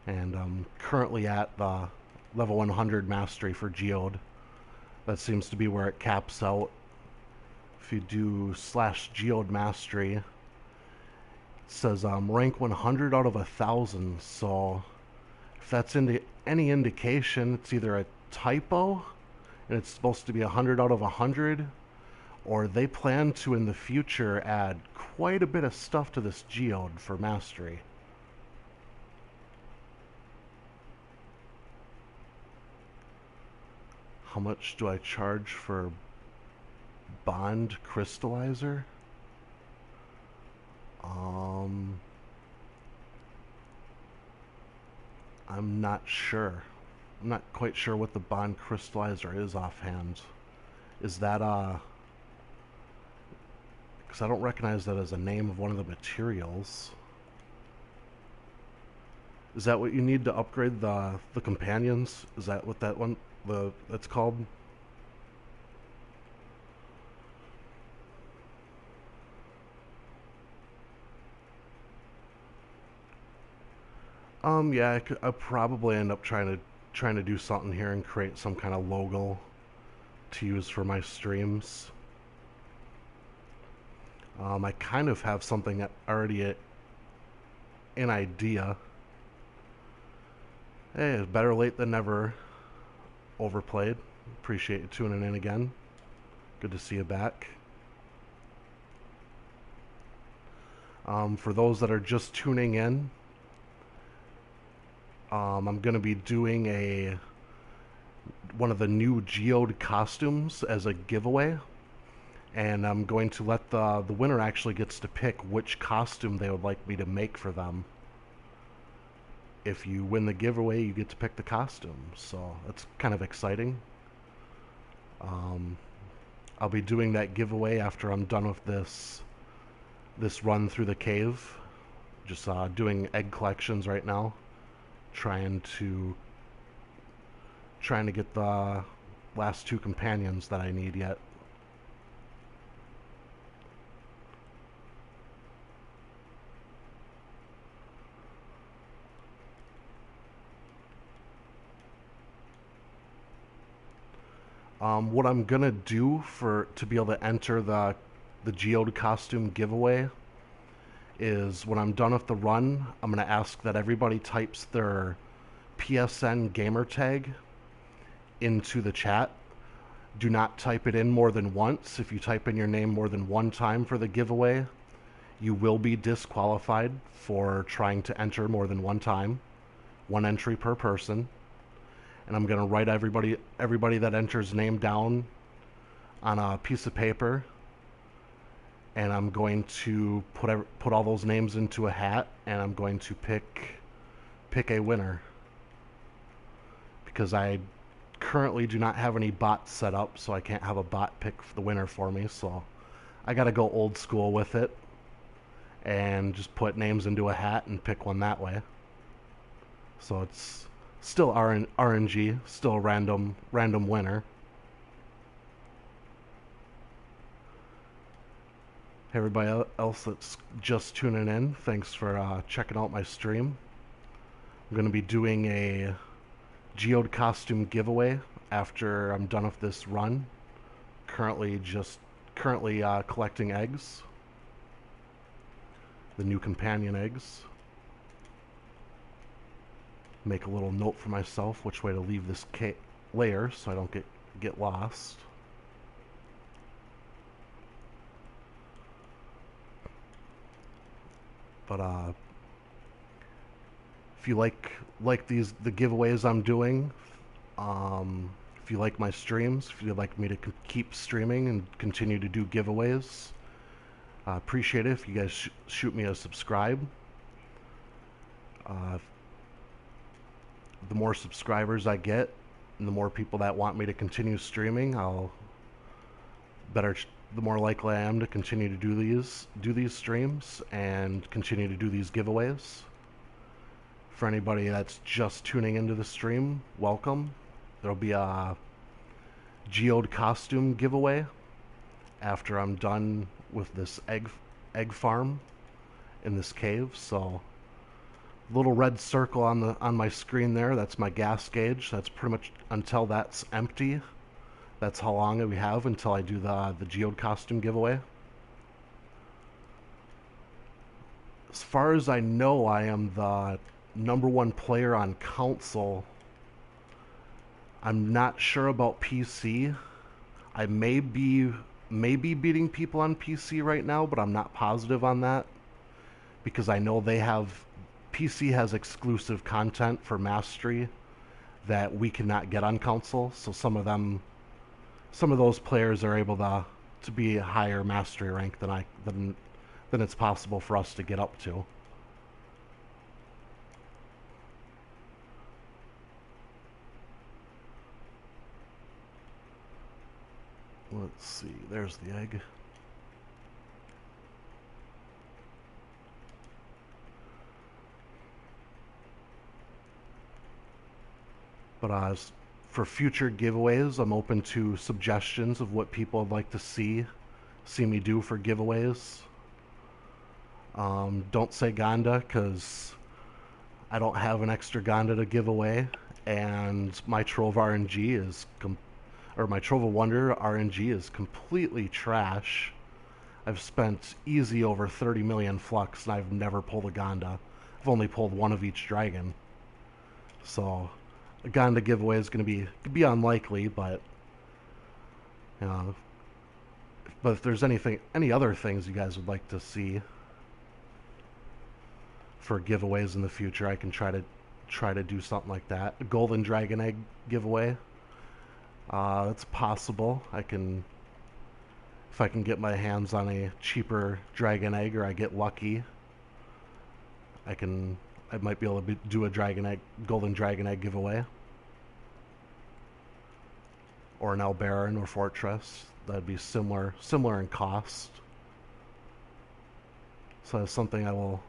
and I'm currently at the level 100 mastery for Geode. That seems to be where it caps out. If you do /Geode mastery, it says rank 100 out of 1,000. So if that's any indication, it's either a typo and it's supposed to be 100 out of 100, or they plan to in the future add quite a bit of stuff to this Geode for mastery. How much do I charge for bond crystallizer? I'm not sure. I'm not quite sure what the bond crystallizer is offhand. Is that because I don't recognize that as a name of one of the materials. Is that what you need to upgrade the companions? Is that what that one that's called? Yeah, I'll probably end up trying to do something here and create some kind of logo to use for my streams. I kind of have something already an idea. Hey, it's better late than never. Overplayed. Appreciate you tuning in again. Good to see you back. For those that are just tuning in, I'm going to be doing one of the new Geode costumes as a giveaway, and I'm going to let the winner actually gets to pick which costume they would like me to make for them. If you win the giveaway, you get to pick the costume, so that's kind of exciting. I'll be doing that giveaway after I'm done with this run through the cave. Just doing egg collections right now. Trying to get the last 2 companions that I need yet. What I'm gonna do to be able to enter the Geode costume giveaway is when I'm done with the run, I'm going to ask that everybody types their PSN gamer tag into the chat. Do not type it in more than once. If you type in your name more than one time for the giveaway, you will be disqualified for trying to enter more than one time. 1 entry per person. And I'm going to write everybody that enters name down on a piece of paper, and I'm going to put all those names into a hat, and I'm going to pick a winner, because I currently do not have any bots set up, so I can't have a bot pick the winner for me. So I got to go old school with it and just put names into a hat and pick one that way. So it's still RNG, still a random winner. Hey, everybody else that's just tuning in, thanks for checking out my stream. I'm going to be doing a Geode costume giveaway after I'm done with this run. Currently collecting eggs, the new companion eggs. Make a little note for myself which way to leave this layer so I don't get lost. But if you like the giveaways I'm doing, if you like my streams, if you'd like me to keep streaming and continue to do giveaways, I appreciate it if you guys shoot me a subscribe. The more subscribers I get, and the more people that want me to continue streaming, the more likely I am to continue to do these streams and continue to do these giveaways. For anybody that's just tuning into the stream, welcome. There'll be a Geode costume giveaway after I'm done with this egg farm in this cave. So, little red circle on my screen there, that's my gas gauge. That's pretty much until that's empty. That's how long we have until I do the Geode costume giveaway. As far as I know, I am the #1 player on console. I'm not sure about PC. I may be beating people on PC right now, but I'm not positive on that because I know PC has exclusive content for mastery that we cannot get on console. So some of those players are able to be a higher mastery rank than it's possible for us to get up to. Let's see, there's the egg. But for future giveaways, I'm open to suggestions of what people would like to see me do for giveaways. Don't say Ganda, because I don't have an extra Ganda to give away, and my Trove RNG my Trove of Wonder RNG is completely trash. I've spent easy over 30 million flux, and I've never pulled a Ganda. I've only pulled one of each dragon. So a Ganda giveaway is going to be unlikely, but if there's any other things you guys would like to see for giveaways in the future, I can try to do something like that. A golden dragon egg giveaway. It's possible. If I can get my hands on a cheaper dragon egg, or I get lucky, I might be able to do a golden dragon egg giveaway, or an Albaran or Fortress. That'd be similar in cost. So that's something I will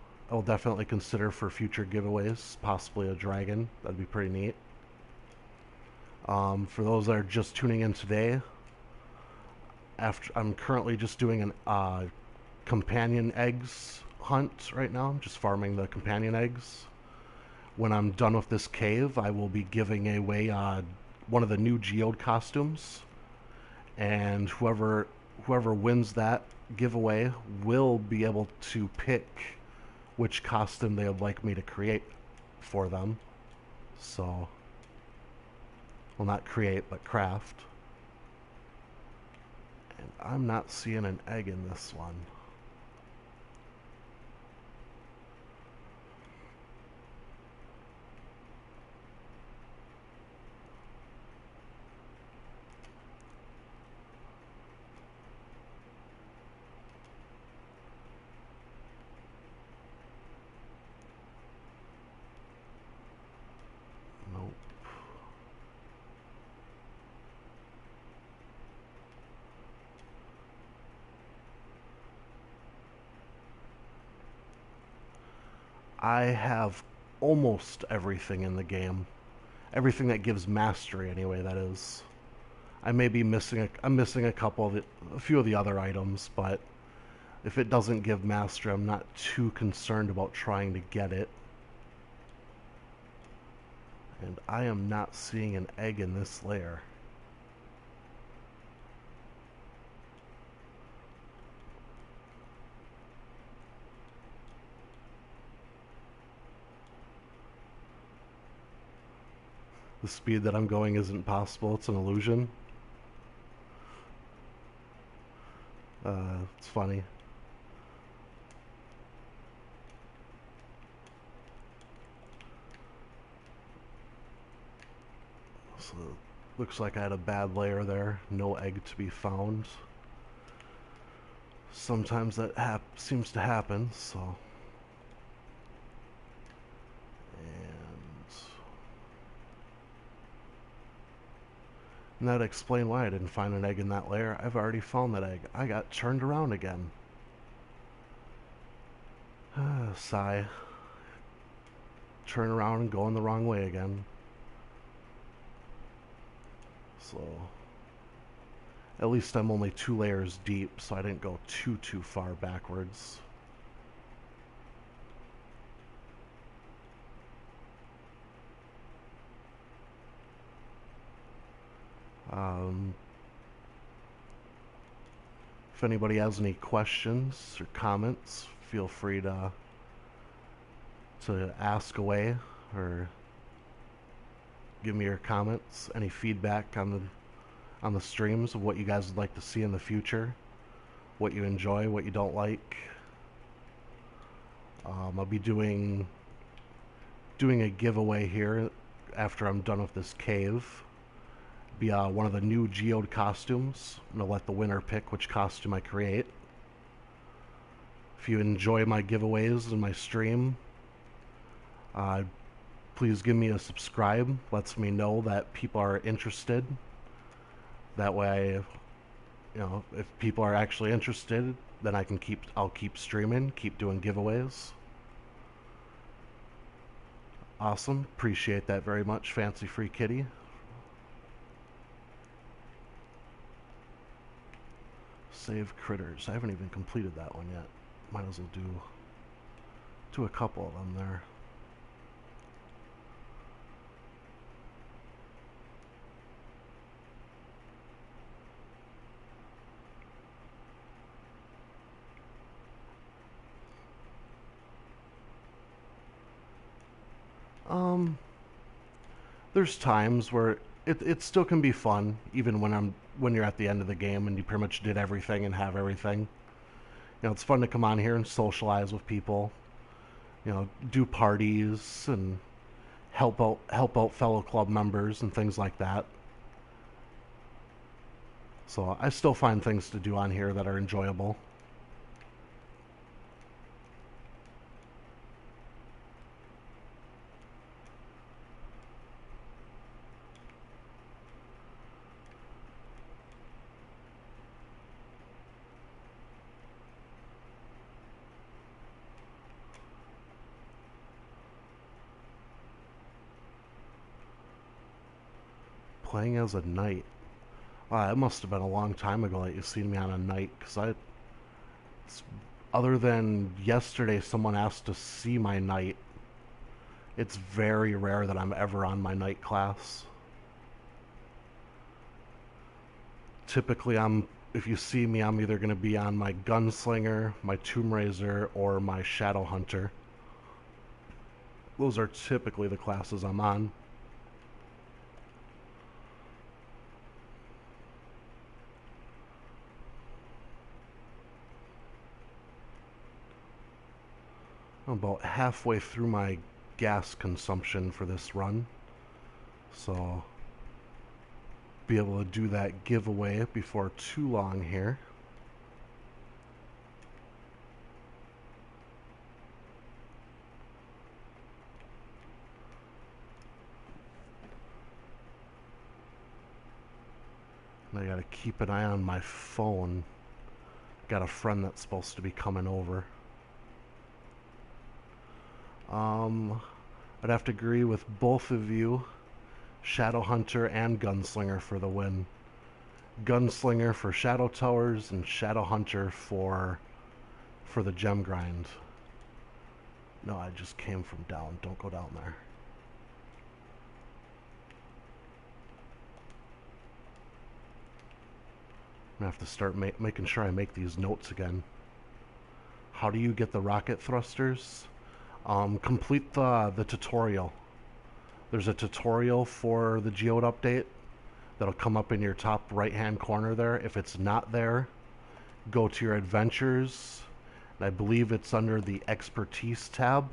definitely consider for future giveaways. Possibly a dragon. That'd be pretty neat. For those that are just tuning in today, I'm currently just doing an companion eggs hunt right now. I'm just farming the companion eggs. When I'm done with this cave, I will be giving away one of the new Geode costumes, and whoever wins that giveaway will be able to pick which costume they would like me to create for them. So, well, not create, but craft. And I'm not seeing an egg in this one. Nope. I have almost everything in the game. Everything that gives mastery, anyway, that is. I may be missing I'm missing a few of the other items, but if it doesn't give mastery, I'm not too concerned about trying to get it. And I am not seeing an egg in this layer. The speed that I'm going isn't possible. It's an illusion. It's funny. So, looks like I had a bad layer there. No egg to be found. Sometimes that seems to happen, so... And that'd explain why I didn't find an egg in that layer. I've already found that egg. I got turned around again. Sigh. turn around and going the wrong way again. So at least I'm only 2 layers deep, so I didn't go too far backwards. If anybody has any questions or comments, feel free to ask away or give me your comments, any feedback on the streams of what you guys would like to see in the future, what you enjoy, what you don't like. I'll be doing a giveaway here after I'm done with this cave. Be one of the new Geode costumes. I'm gonna let the winner pick which costume I create. If you enjoy my giveaways and my stream, please give me a subscribe. Lets me know that people are interested. That way, you know, if people are actually interested, then I'll keep streaming, keep doing giveaways. Awesome. Appreciate that very much, Fancy Free Kitty. Save critters. I haven't even completed that one yet. Might as well do a couple of them there. There's times where it still can be fun, even when you're at the end of the game and you pretty much did everything and have everything. You know, it's fun to come on here and socialize with people. You know, do parties and help out fellow club members and things like that. So I still find things to do on here that are enjoyable. Playing as a knight. It must have been a long time ago that you've seen me on a knight, because other than yesterday someone asked to see my knight, it's very rare that I'm ever on my knight class. Typically if you see me, I'm either going to be on my gunslinger, my tomb raiser, or my shadow hunter. Those are typically the classes I'm on. I'm about halfway through my gas consumption for this run, so be able to do that giveaway before too long here. And I gotta keep an eye on my phone. Got a friend that's supposed to be coming over. I'd have to agree with both of you. Shadow Hunter and Gunslinger for the win. Gunslinger for Shadow Towers and Shadow Hunter for the gem grind. No, I just came from down. Don't go down there. I'm gonna have to start making sure I make these notes again. How do you get the rocket thrusters? Complete the tutorial. There's a tutorial for the Geode update that'll come up in your top right hand corner there. If it's not there, go to your adventures, and I believe it's under the expertise tab,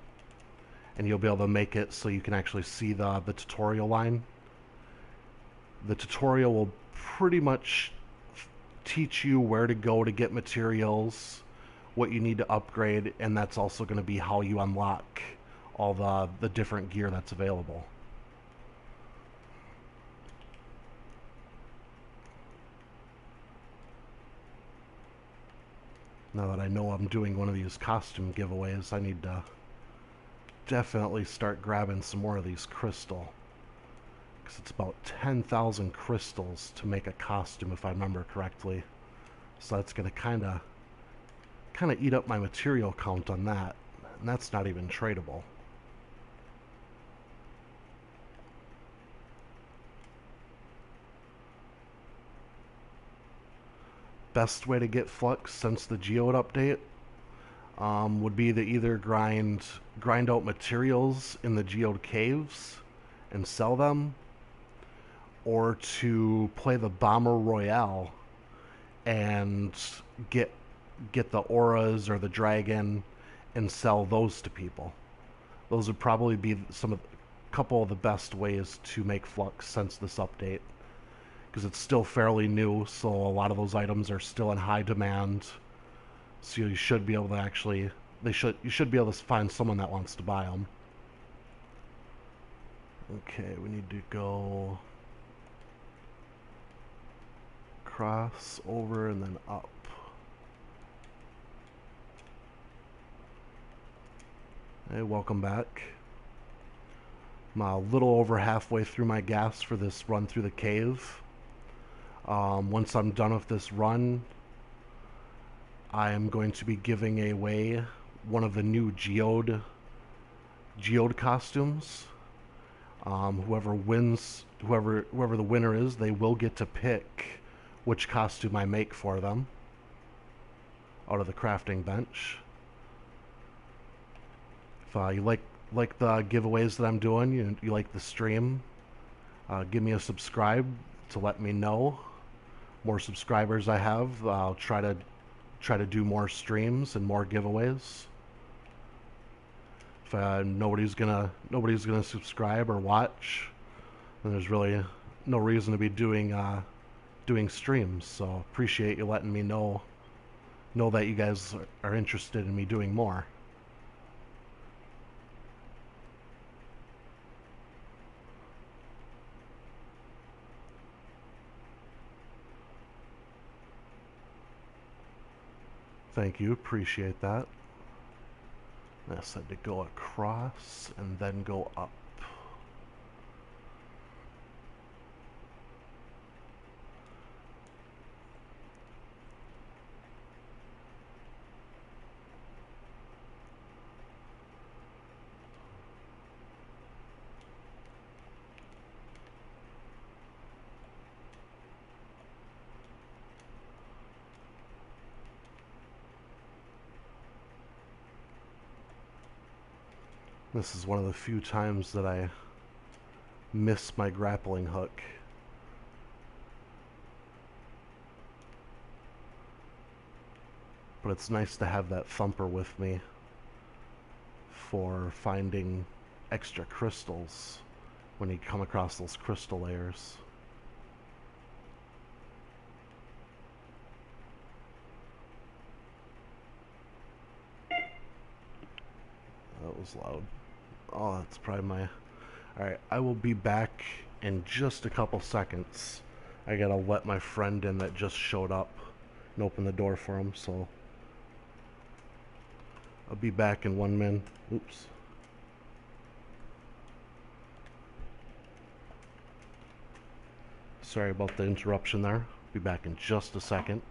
and you'll be able to make it so you can actually see the tutorial line. The tutorial will pretty much teach you where to go to get materials, what you need to upgrade, and that's also going to be how you unlock all the different gear that's available. Now that I know I'm doing one of these costume giveaways, I need to definitely start grabbing some more of these crystal. Because it's about 10,000 crystals to make a costume, if I remember correctly. So that's going to kind of eat up my material count on that. And that's not even tradable. Best way to get flux since the Geode update would be to either grind out materials in the Geode caves and sell them, or to play the Bomber Royale and get the auras or the dragon and sell those to people. Those would probably be a couple of the best ways to make flux since this update, because it's still fairly new, so a lot of those items are still in high demand. So you should be able to you should be able to find someone that wants to buy them. Okay, we need to go cross over and then up. Hey, welcome back. I'm a little over halfway through my gas for this run through the cave. Once I'm done with this run, I am going to be giving away one of the new Geode costumes. Whoever the winner is, they will get to pick which costume I make for them out of the crafting bench. If you like the giveaways that I'm doing, you like the stream, give me a subscribe to let me know. More subscribers I have, I'll try to do more streams and more giveaways. If nobody's gonna subscribe or watch, then there's really no reason to be doing streams. So appreciate you letting me know that you guys are interested in me doing more. Thank you, appreciate that. I said to go across and then go up. This is one of the few times that I miss my grappling hook. But it's nice to have that thumper with me for finding extra crystals when you come across those crystal layers. That was loud. Oh, that's probably my... Alright, I will be back in just a couple seconds. I gotta let my friend in that just showed up and open the door for him, so... I'll be back in 1 minute. Oops. Sorry about the interruption there. Be back in just a second.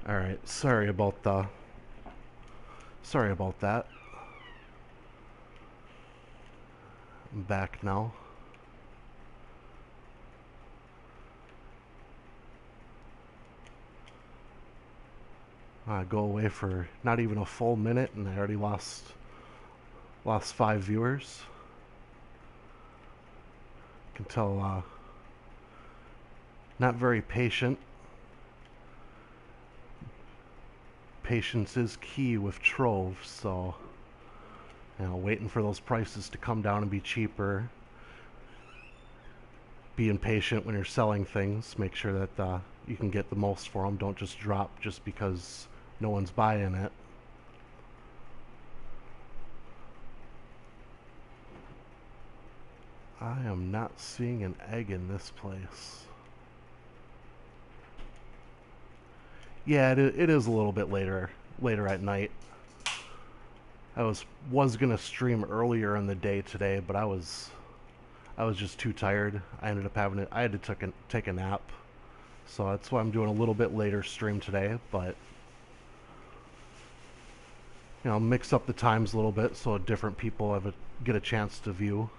Alright, sorry about that. I'm back now. I go away for not even a full minute and I already lost 5 viewers. You can tell not very patient. patience is key with Trove, so waiting for those prices to come down and be cheaper. Being patient when you're selling things, make sure that you can get the most for them. Don't just drop just because no one's buying it. I am not seeing an egg in this place. Yeah, it is a little bit later at night. I was gonna stream earlier in the day today, but I was just too tired. I ended up I had to take a nap, so that's why I'm doing a little bit later stream today. But mix up the times a little bit so different people get a chance to view.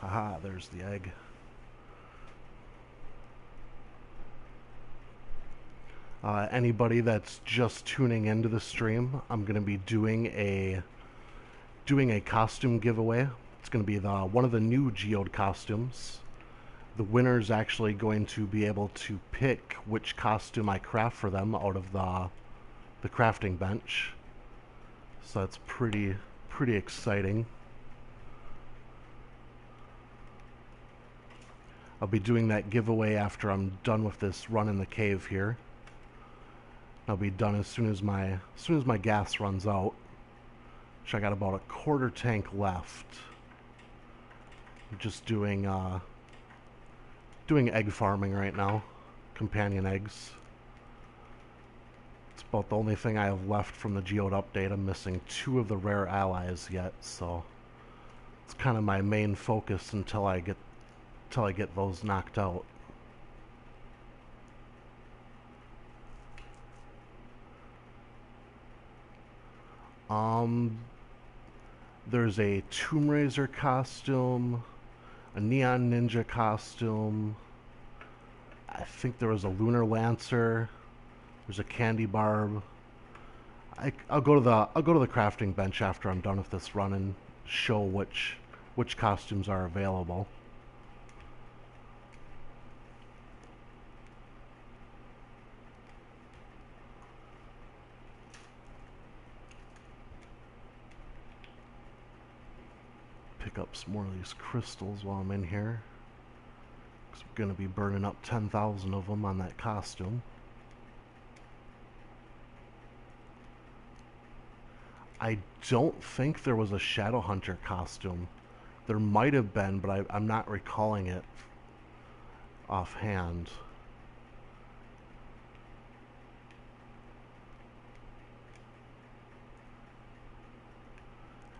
Haha, there's the egg. Anybody that's just tuning into the stream, I'm going to be doing a costume giveaway. It's going to be one of the new Geode costumes. The winner's actually going to be able to pick which costume I craft for them out of the crafting bench. So that's pretty exciting. I'll be doing that giveaway after I'm done with this run in the cave here. I'll be done as soon as my gas runs out. Which I got about a quarter tank left. I'm just doing egg farming right now, companion eggs. It's about the only thing I have left from the Geode update. I'm missing 2 of the rare allies yet, so it's kind of my main focus until I get those knocked out. There's a Tomb Raiser costume, a Neon Ninja costume. I think there was a Lunar Lancer. There's a Candy Barb. I'll go to the crafting bench after I'm done with this run and show which costumes are available. Pick up some more of these crystals while I'm in here, because I'm going to be burning up 10,000 of them on that costume. I don't think there was a Shadow Hunter costume. There might have been, but I'm not recalling it offhand.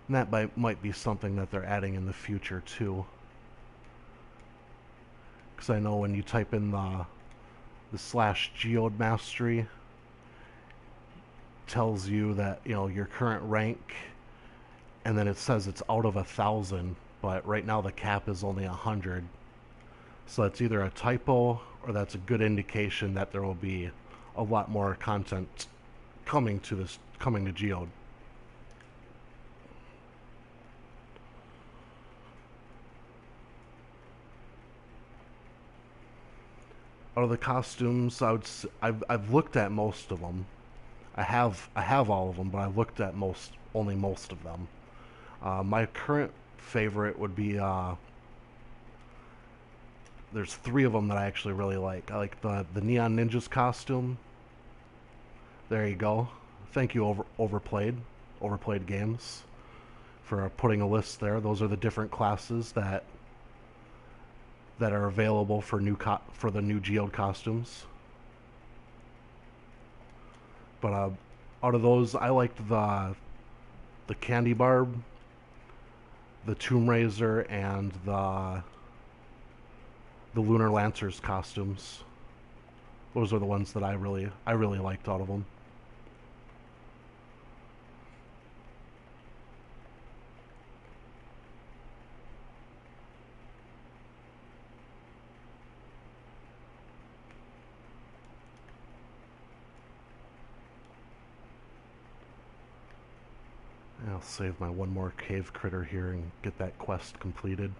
And that might be something that they're adding in the future too. Because I know when you type in the /Geode Mastery, tells you that your current rank, and then it says it's out of 1,000, but right now the cap is only 100. So that's either a typo or that's a good indication that there will be a lot more content coming to Geode. Out of the costumes, I've looked at most of them. I have all of them, but I've looked at only most of them. My current favorite would be there's 3 of them that I actually really like. I like the Neon Ninjas costume. There you go. Thank you, Overplayed Games, for putting a list there. Those are the different classes that are available for the new Geode costumes. But out of those, I liked the Candy Barb, the Tomb Raiser, and the Lunar Lancer's costumes. Those are the ones that I really liked out of them. I'll save my one more cave critter here and get that quest completed.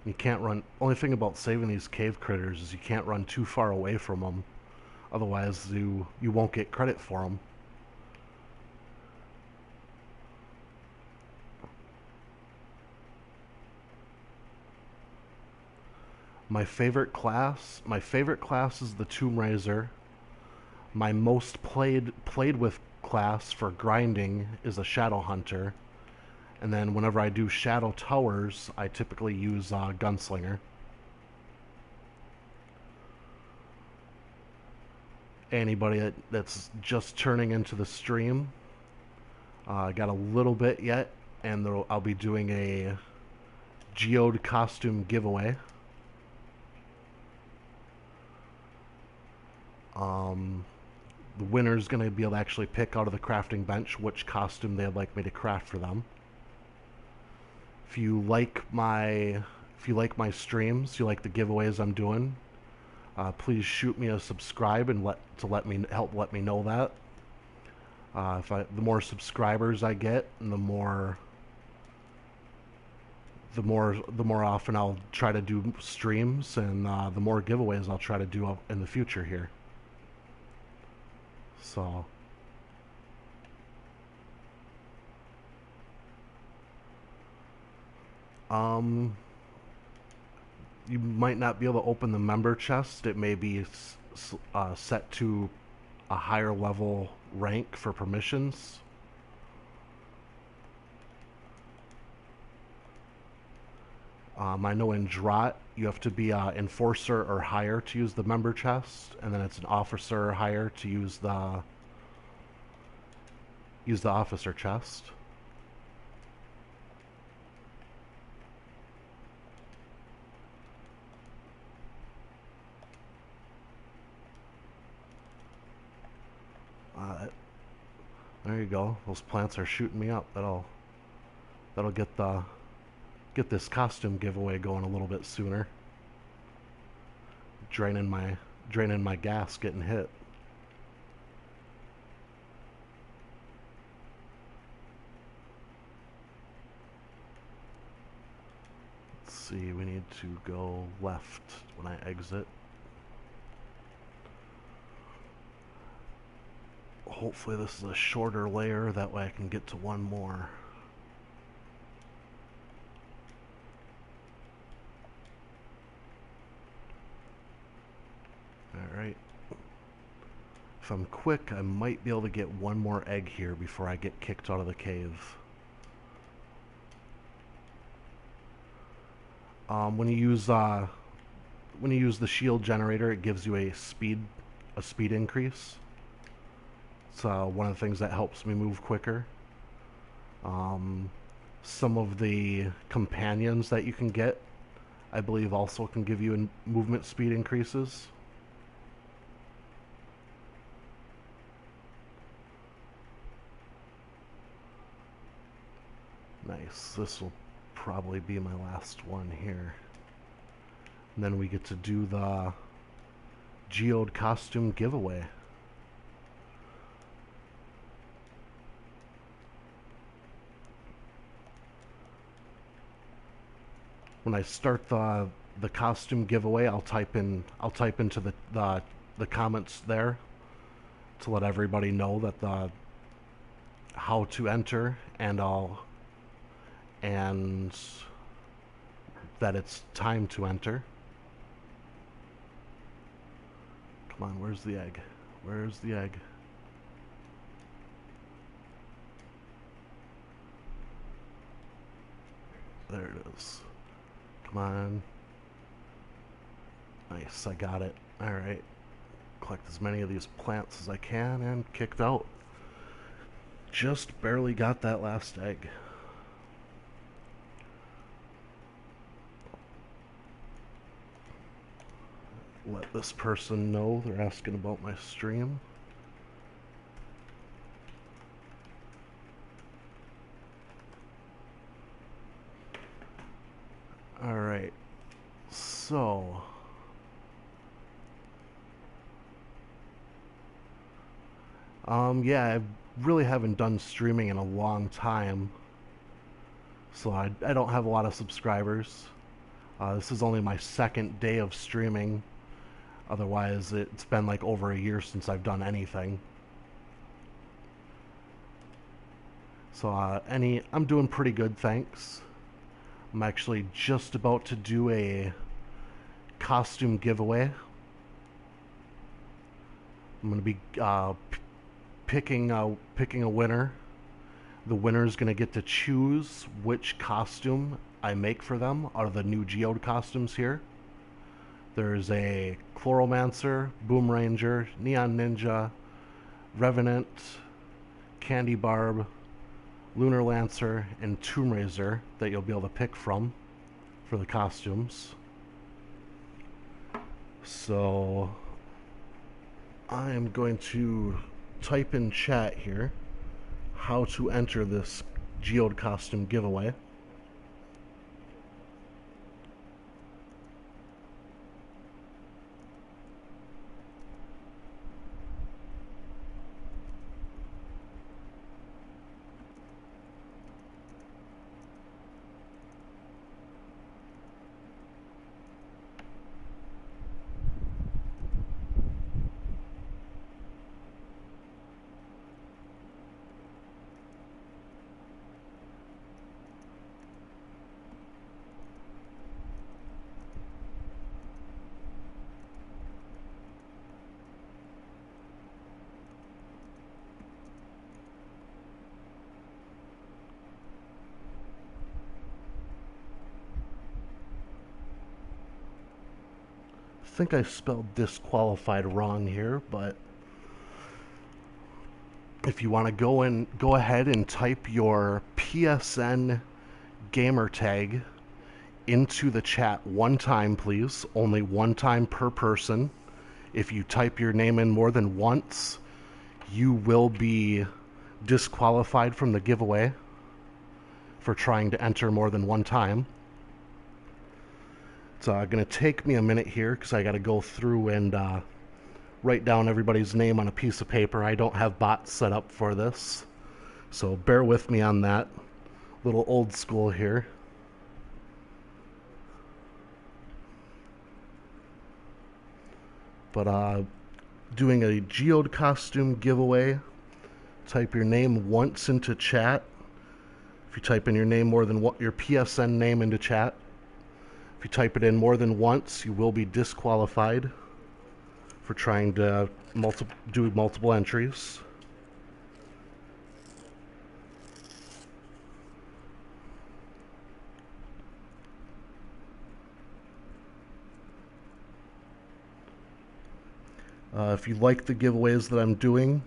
You can't run. Only thing about saving these cave critters is you can't run too far away from them. Otherwise, you won't get credit for them. My favorite class is the Tomb Raiser. My most played with class for grinding is a Shadow Hunter, and then whenever I do Shadow Towers, I typically use Gunslinger. Anybody that's just turning into the stream, got a little bit yet, and I'll be doing a Geode costume giveaway. The winner's going to be able to actually pick out of the crafting bench which costume they'd like me to craft for them. If you like my streams, you like the giveaways I'm doing, please shoot me a subscribe and let me know that. The more subscribers I get, and the more often I'll try to do streams, and the more giveaways I'll try to do in the future here. So, you might not be able to open the member chest. It may be set to a higher level rank for permissions. I know in Drot you have to be enforcer or higher to use the member chest, and then it's an officer or higher to use the officer chest. There you go. Those plants are shooting me up. That'll get this costume giveaway going a little bit sooner. Draining my gas getting hit. Let's see, we need to go left when I exit. Hopefully this is a shorter layer, that way I can get to one more. Alright. If I'm quick, I might be able to get one more egg here before I get kicked out of the cave. When you use the shield generator, it gives you a speed increase. It's one of the things that helps me move quicker. Some of the companions that you can get, I believe, also can give you movement speed increases. Nice. This will probably be my last one here. And then we get to do the Geode costume giveaway. When I start the costume giveaway, I'll type into the comments there to let everybody know that how to enter, and that it's time to enter. Come on, where's the egg? Where's the egg? There it is. Come on. Nice, I got it. Alright. Collect as many of these plants as I can, and kicked out. Just barely got that last egg. Let this person know they're asking about my stream. Alright, so yeah, I really haven't done streaming in a long time, so I don't have a lot of subscribers. This is only my second day of streaming. Otherwise, it's been like over a year since I've done anything. So I'm doing pretty good, thanks. I'm actually just about to do a costume giveaway. I'm going to be picking a winner. The winner is going to get to choose which costume I make for them out of the new Geode costumes here. There's a Chloromancer, Boom Ranger, Neon Ninja, Revenant, Candy Barb, Lunar Lancer, and Tomb Raiser that you'll be able to pick from for the costumes. So I am going to type in chat here how to enter this Geode costume giveaway. I think I spelled disqualified wrong here, but if you want to go ahead and type your PSN gamer tag into the chat one time, please. Only one time per person. If you type your name in more than once, you will be disqualified from the giveaway for trying to enter more than one time. It's going to take me a minute here because I got to go through and write down everybody's name on a piece of paper. I don't have bots set up for this, so bear with me on that. A little old school here. But doing a Geode costume giveaway. Type your name once into chat. If you type in your name more than your PSN name into chat, if you type it in more than once, you will be disqualified for trying to do multiple entries. If you like the giveaways that I'm doing,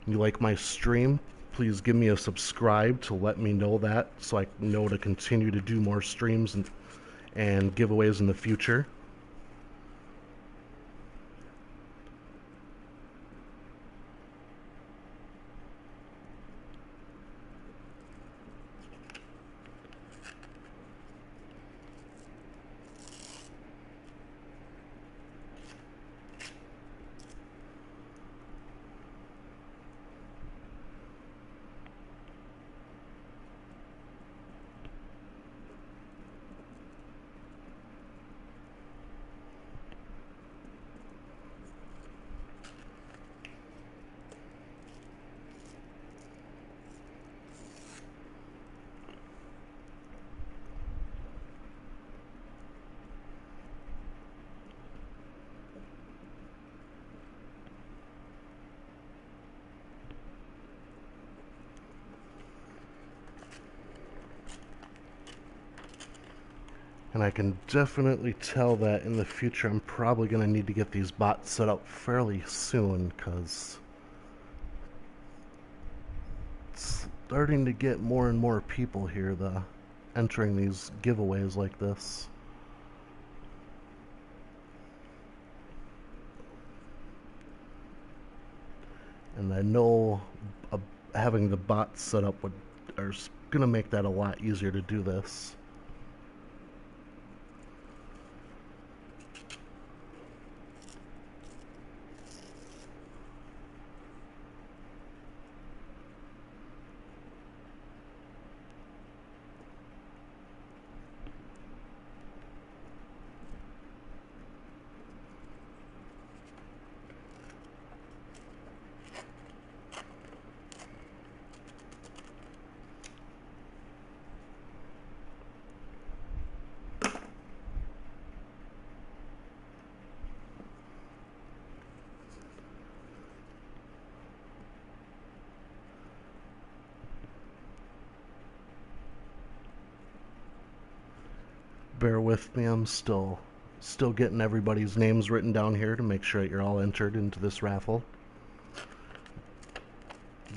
and you like my stream, please give me a subscribe to let me know that, so I know to continue to do more streams and giveaways in the future. And I can definitely tell that in the future I'm probably going to need to get these bots set up fairly soon, because it's starting to get more and more people here entering these giveaways like this. And I know having the bots set up are going to make that a lot easier to do this. Bear with me, I'm still getting everybody's names written down here to make sure that you're all entered into this raffle.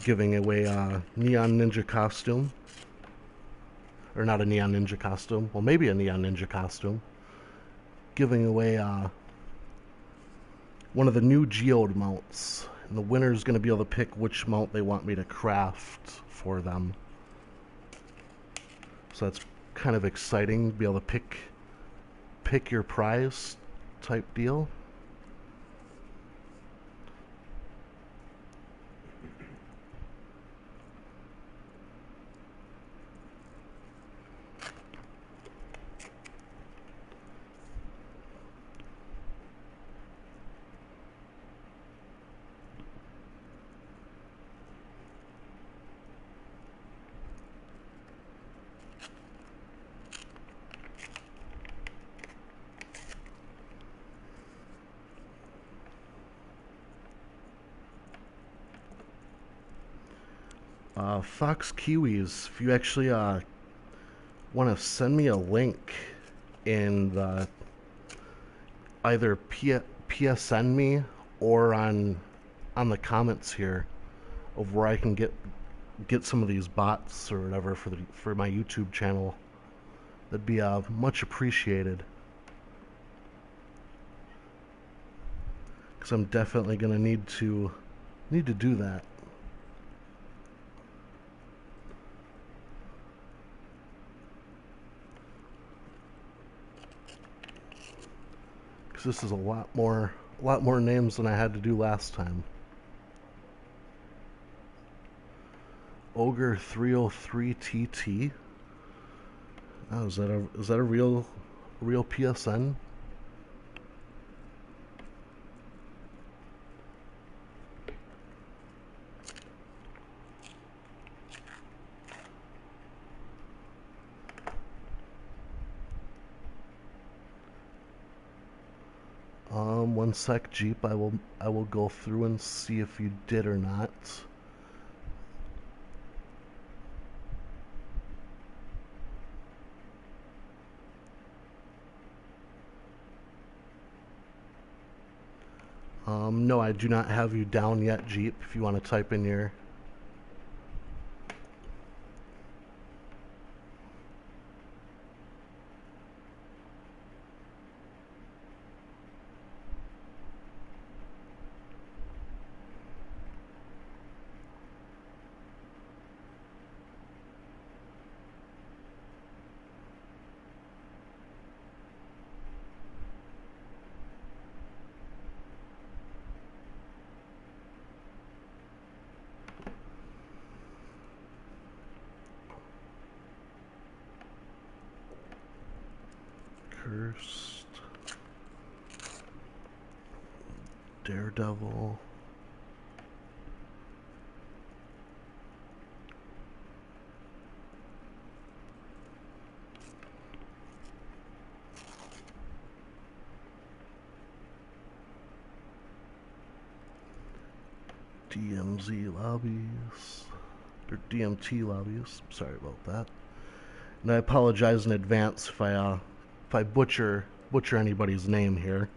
Giving away a Neon Ninja costume. Or not a Neon Ninja costume. Well, maybe a Neon Ninja costume. Giving away one of the new Geode mounts. And the winner's going to be able to pick which mount they want me to craft for them. So that's kind of exciting to be able to pick your prize type deal. Fox Kiwis, if you actually want to send me a link in the either PSN me or on the comments here of where I can get some of these bots or whatever for my YouTube channel, that'd be much appreciated. Because I'm definitely gonna need to do that. Because this is a lot more names than I had to do last time. Oger30345. Oh, is that a real PSN? One sec, Jeep. I will go through and see if you did or not. No, I do not have you down yet, Jeep. If you want to type in your... Cursed. Daredevil. DMZ lobbies. Or DMT lobbies. Sorry about that. And I apologize in advance if I butcher anybody's name here.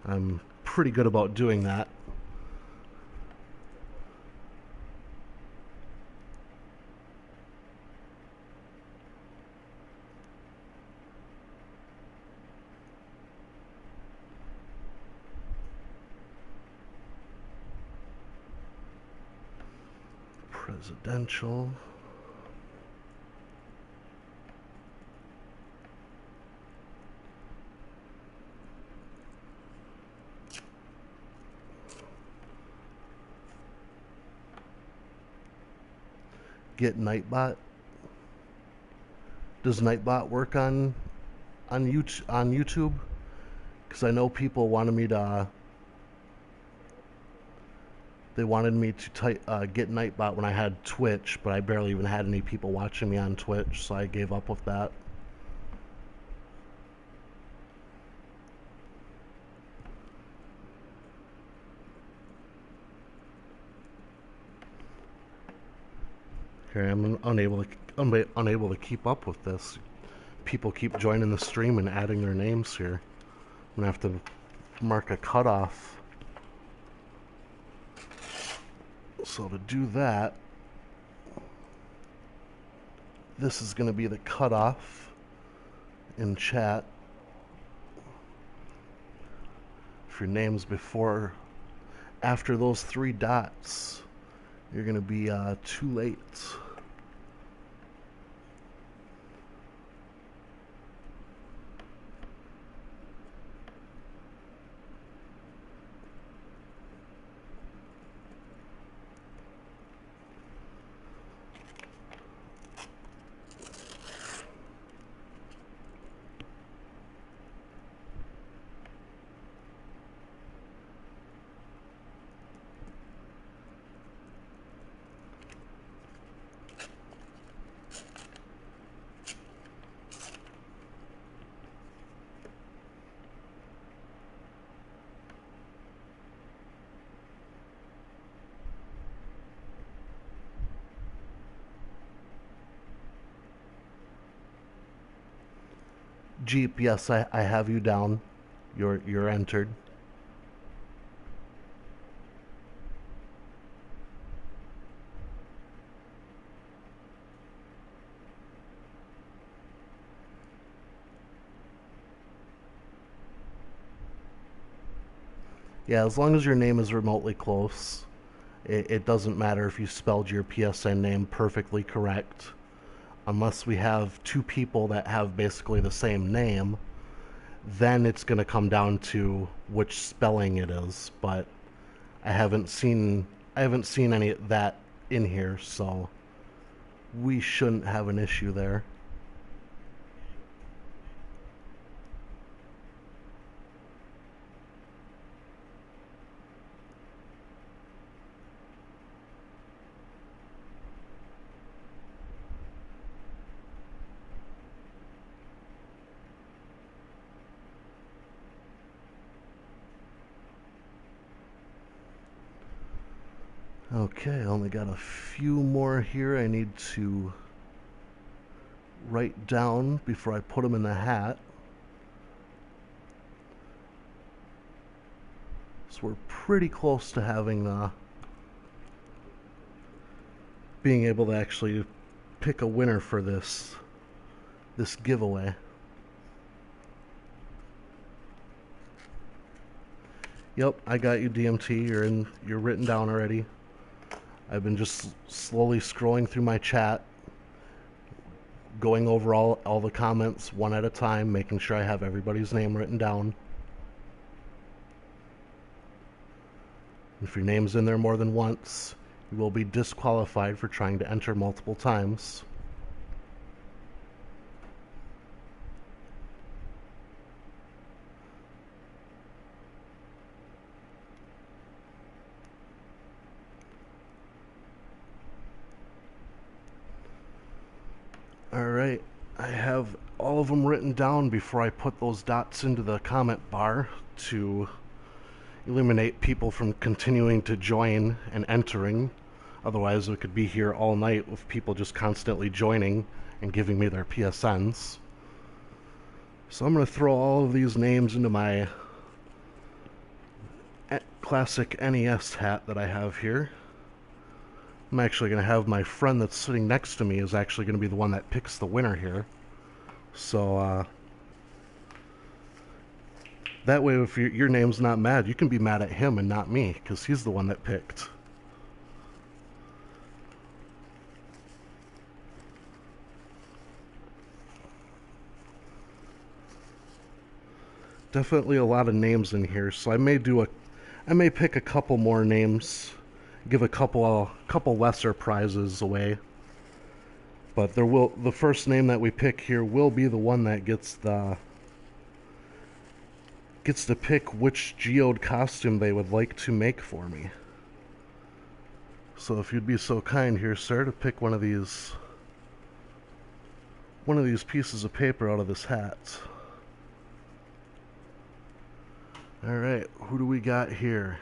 I'm pretty good about doing that. Presidential. Get Nightbot. Does Nightbot work on YouTube? Because I know people wanted me to. They wanted me to get Nightbot when I had Twitch, but I barely even had any people watching me on Twitch, so I gave up with that. Okay, I'm unable to keep up with this. people keep joining the stream and adding their names here. I'm gonna have to mark a cutoff. So to do that, this is gonna be the cutoff in chat. If your name's after those 3 dots, you're gonna be too late. Jeep, yes, I have you down. You're entered. Yeah, as long as your name is remotely close, it doesn't matter if you spelled your PSN name perfectly correct. Unless we have 2 people that have basically the same name, then it's going to come down to which spelling it is. But I haven't seen any of that in here, so we shouldn't have an issue there. Okay, I only got a few more here I need to write down before I put them in the hat. So we're pretty close to having being able to actually pick a winner for this giveaway. Yep, I got you, DMT. You're written down already. I've been just slowly scrolling through my chat, going over all the comments one at a time, making sure I have everybody's name written down. If your name's in there more than once, you will be disqualified for trying to enter multiple times. Alright, I have all of them written down before I put those dots into the comment bar to eliminate people from continuing to join and entering. Otherwise, we could be here all night with people just constantly joining and giving me their PSNs. So I'm going to throw all of these names into my classic NES hat that I have here. I'm actually going to have my friend that's sitting next to me is actually going to be the one that picks the winner here. So, that way if your name's not mad, you can be mad at him and not me, because he's the one that picked. Definitely a lot of names in here, so I may pick a couple more names, give a couple lesser prizes away. But the first name that we pick here will be the one that gets to pick which Geode costume they would like to make for me. So if you'd be so kind here, sir, to pick one of these pieces of paper out of this hat. Alright, who do we got here?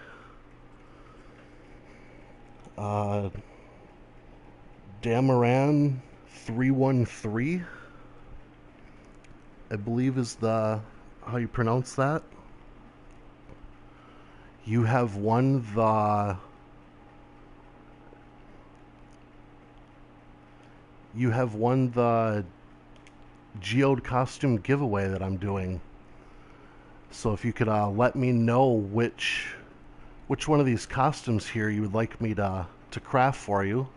Damaran313. I believe is the how you pronounce that. You have won the Geode costume giveaway that I'm doing. So if you could let me know which one of these costumes here you would like me to craft for you.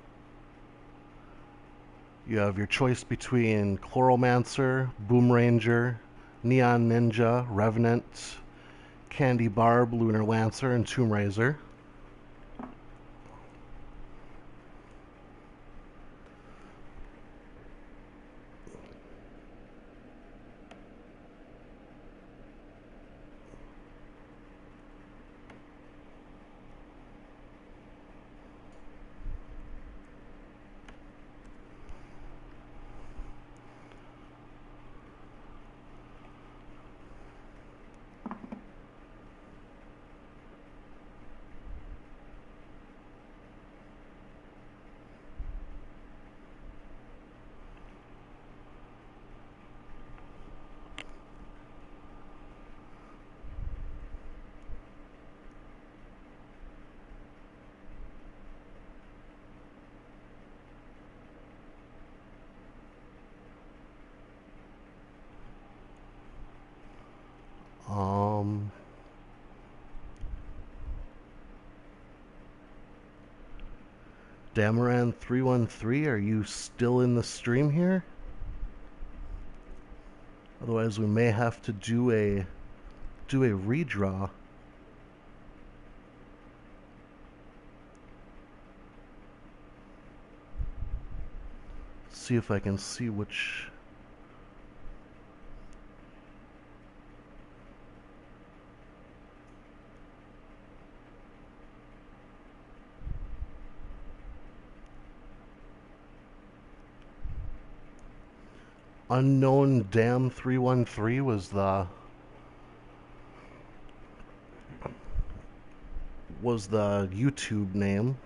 You have your choice between Chloromancer, Boomranger, Neon Ninja, Revenant, Candy Barb, Lunar Lancer, and Tomb Raiser. Damaran313, are you still in the stream here? Otherwise, we may have to do a redraw. See if I can see which. Unknown Dam 313 was the YouTube name.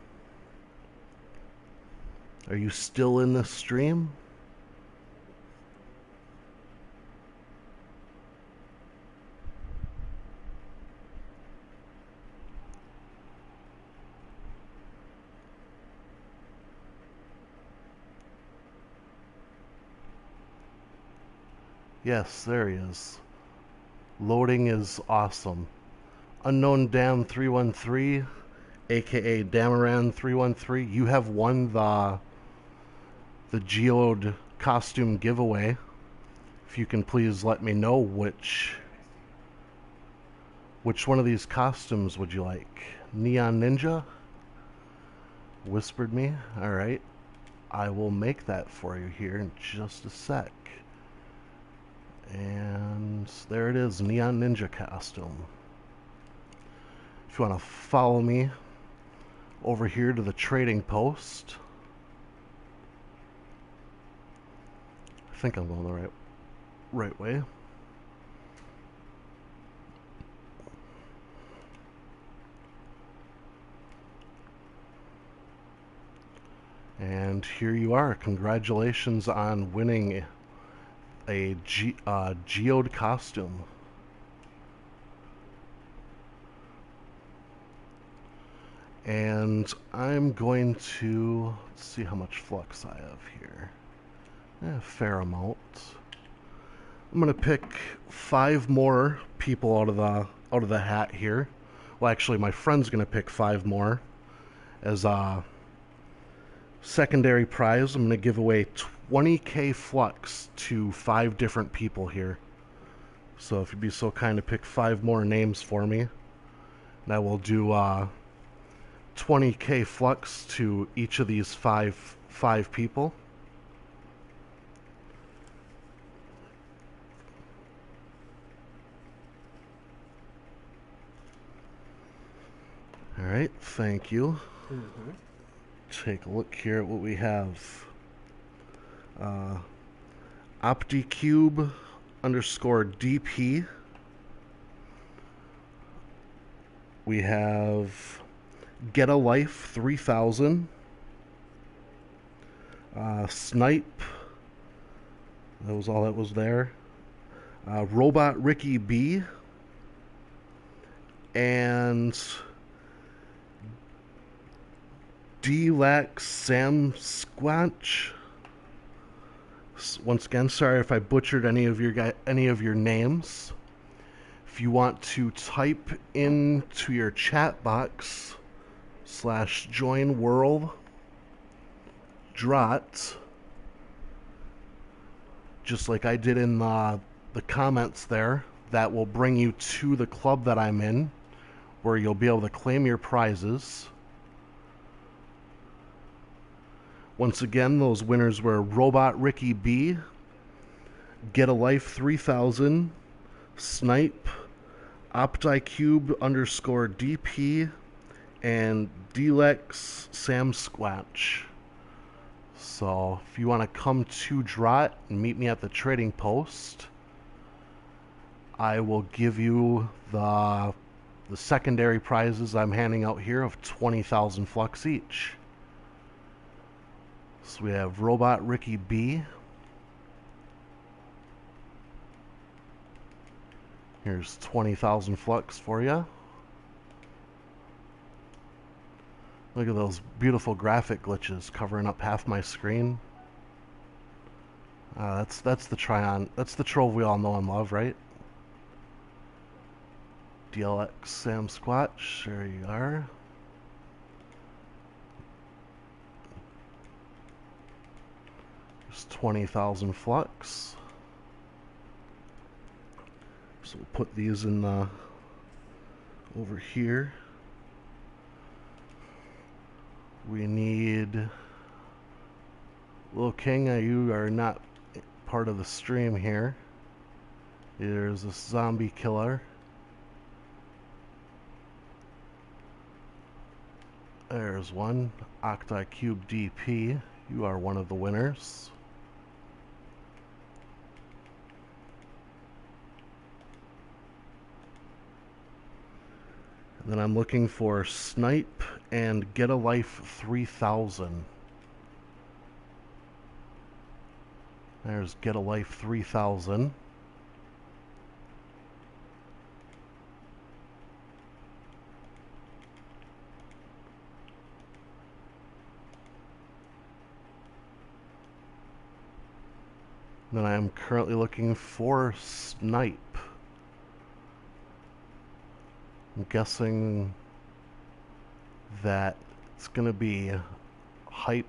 Are you still in the stream? Yes, there he is. Loading is awesome. Unknown Dam 313, aka Damaran 313, you have won the Geode costume giveaway. If you can please let me know which one of these costumes would you like? Neon Ninja? Whispered me? Alright. I will make that for you here in just a sec. And there it is, Neon Ninja costume. If you want to follow me over here to the trading post. I think I'm going the right way. And here you are. Congratulations on winning a Geode costume. And I'm going to let's see how much flux I have here. A fair amount. I'm gonna pick 5 more people out of the hat here. Well, actually, my friend's gonna pick 5 more as a secondary prize. I'm gonna give away 20k flux to 5 different people here. So if you'd be so kind to pick 5 more names for me, and I will do 20k flux to each of these five people. All right, thank you. Take a look here at what we have. OptiCube _DP. We have Get a Life 3000. Snipe. That was all that was there. Robot Ricky B, and D-Lax Sam Squatch. Once again, sorry if I butchered any of your names. If you want to type into your chat box /join world drot, just like I did in the comments there, that will bring you to the club that I'm in, where you'll be able to claim your prizes. Once again, those winners were Robot Ricky B, Get a Life 3000, Snipe, OptiCube_DP, and Delex Sam Squatch. So if you want to come to Drot and meet me at the trading post, I will give you the secondary prizes I'm handing out here of 20,000 flux each. So we have Robot Ricky B. Here's 20,000 flux for you. Look at those beautiful graphic glitches covering up half my screen. That's the Tryon. That's the Trove we all know and love, right? DLX Sam Squatch. There you are. There's 20,000 flux. So we'll put these in over here. We need Lil King. You are not part of the stream here. There's a zombie killer. There's one. OctiCube DP. You are one of the winners. And then I'm looking for Snipe and Get a Life 3000. There's Get a Life 3000. Then I am currently looking for Snipe. I'm guessing that it's gonna be Hype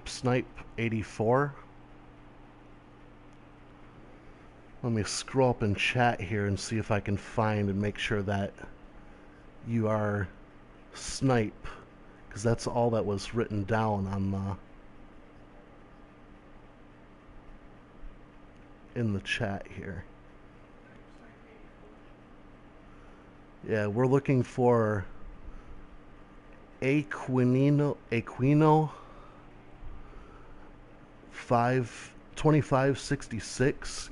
Snipe 84. Let me scroll up in chat here and see if I can find and make sure that you are Snipe, because that's all that was written down on in the chat here. Yeah, we're looking for Aquino 2566.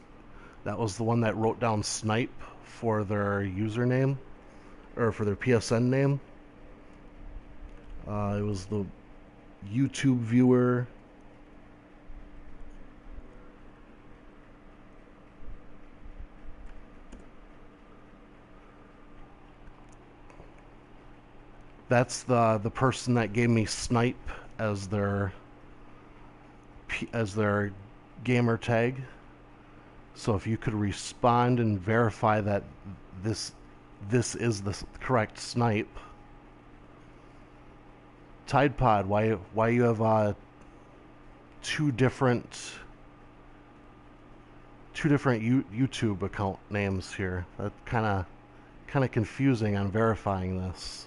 That was the one that wrote down Snipe for their username, or for their PSN name. It was the YouTube viewer. That's the person that gave me Snipe as their gamer tag. So if you could respond and verify that this is the correct Snipe. Tide Pod, why you have two different YouTube account names here? That kind of confusing on verifying this.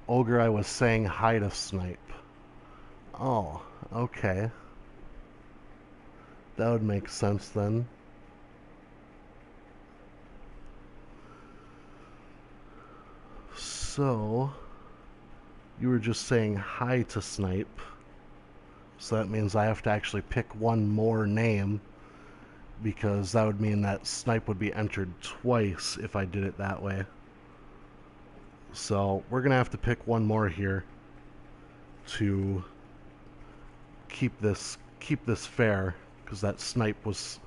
Oger, I was saying hi to Snipe. Oh, okay. That would make sense then. So, you were just saying hi to Snipe. So that means I have to actually pick one more name because that would mean that snipe would be entered twice if I did it that way. So we're gonna have to pick one more here to keep this fair, because that snipe was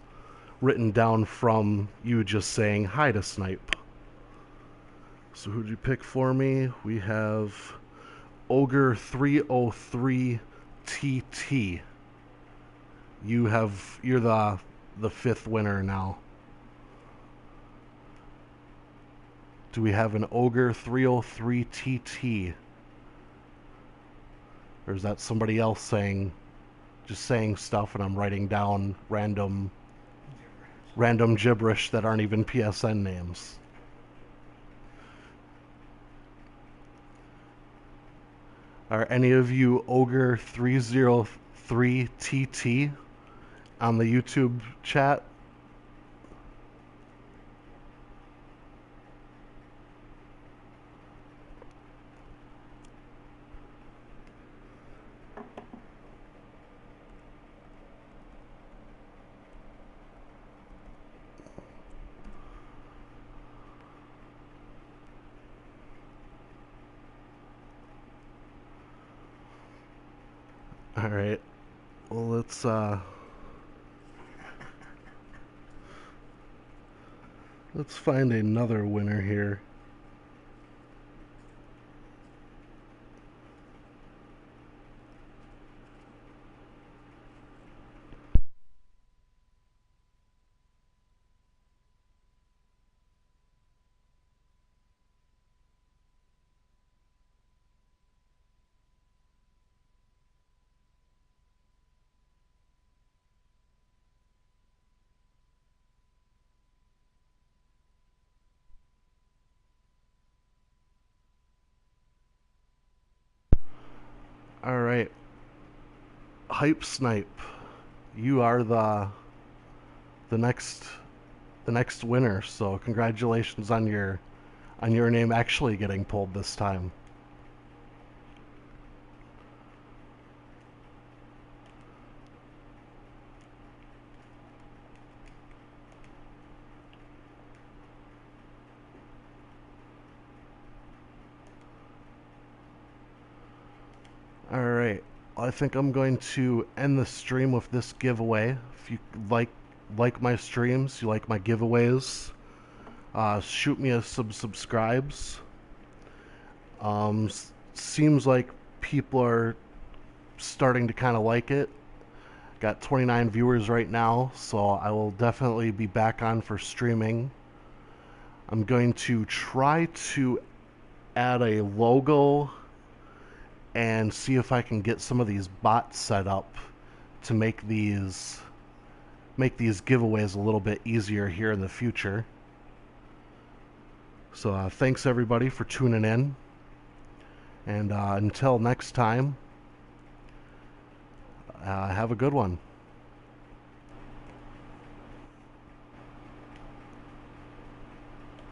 written down from you just saying hi to snipe. So who'd you pick for me? We have Oger30345. You're the fifth winner now. Do we have an Oger30345? Or is that somebody else just saying stuff and I'm writing down random gibberish that aren't even PSN names? Are any of you Oger303TT on the YouTube chat? All right. Well, let's find another winner here. All right. Hype Snipe, you are the next winner. So congratulations on your name actually getting pulled this time. All right. I think I'm going to end the stream with this giveaway. If you like my streams, you like my giveaways, shoot me some subscribes. Seems like people are starting to kind of like it. Got 29 viewers right now, so I will definitely be back on for streaming. I'm going to try to add a logo and see if I can get some of these bots set up to make these giveaways a little bit easier here in the future. So thanks everybody for tuning in, and until next time, have a good one.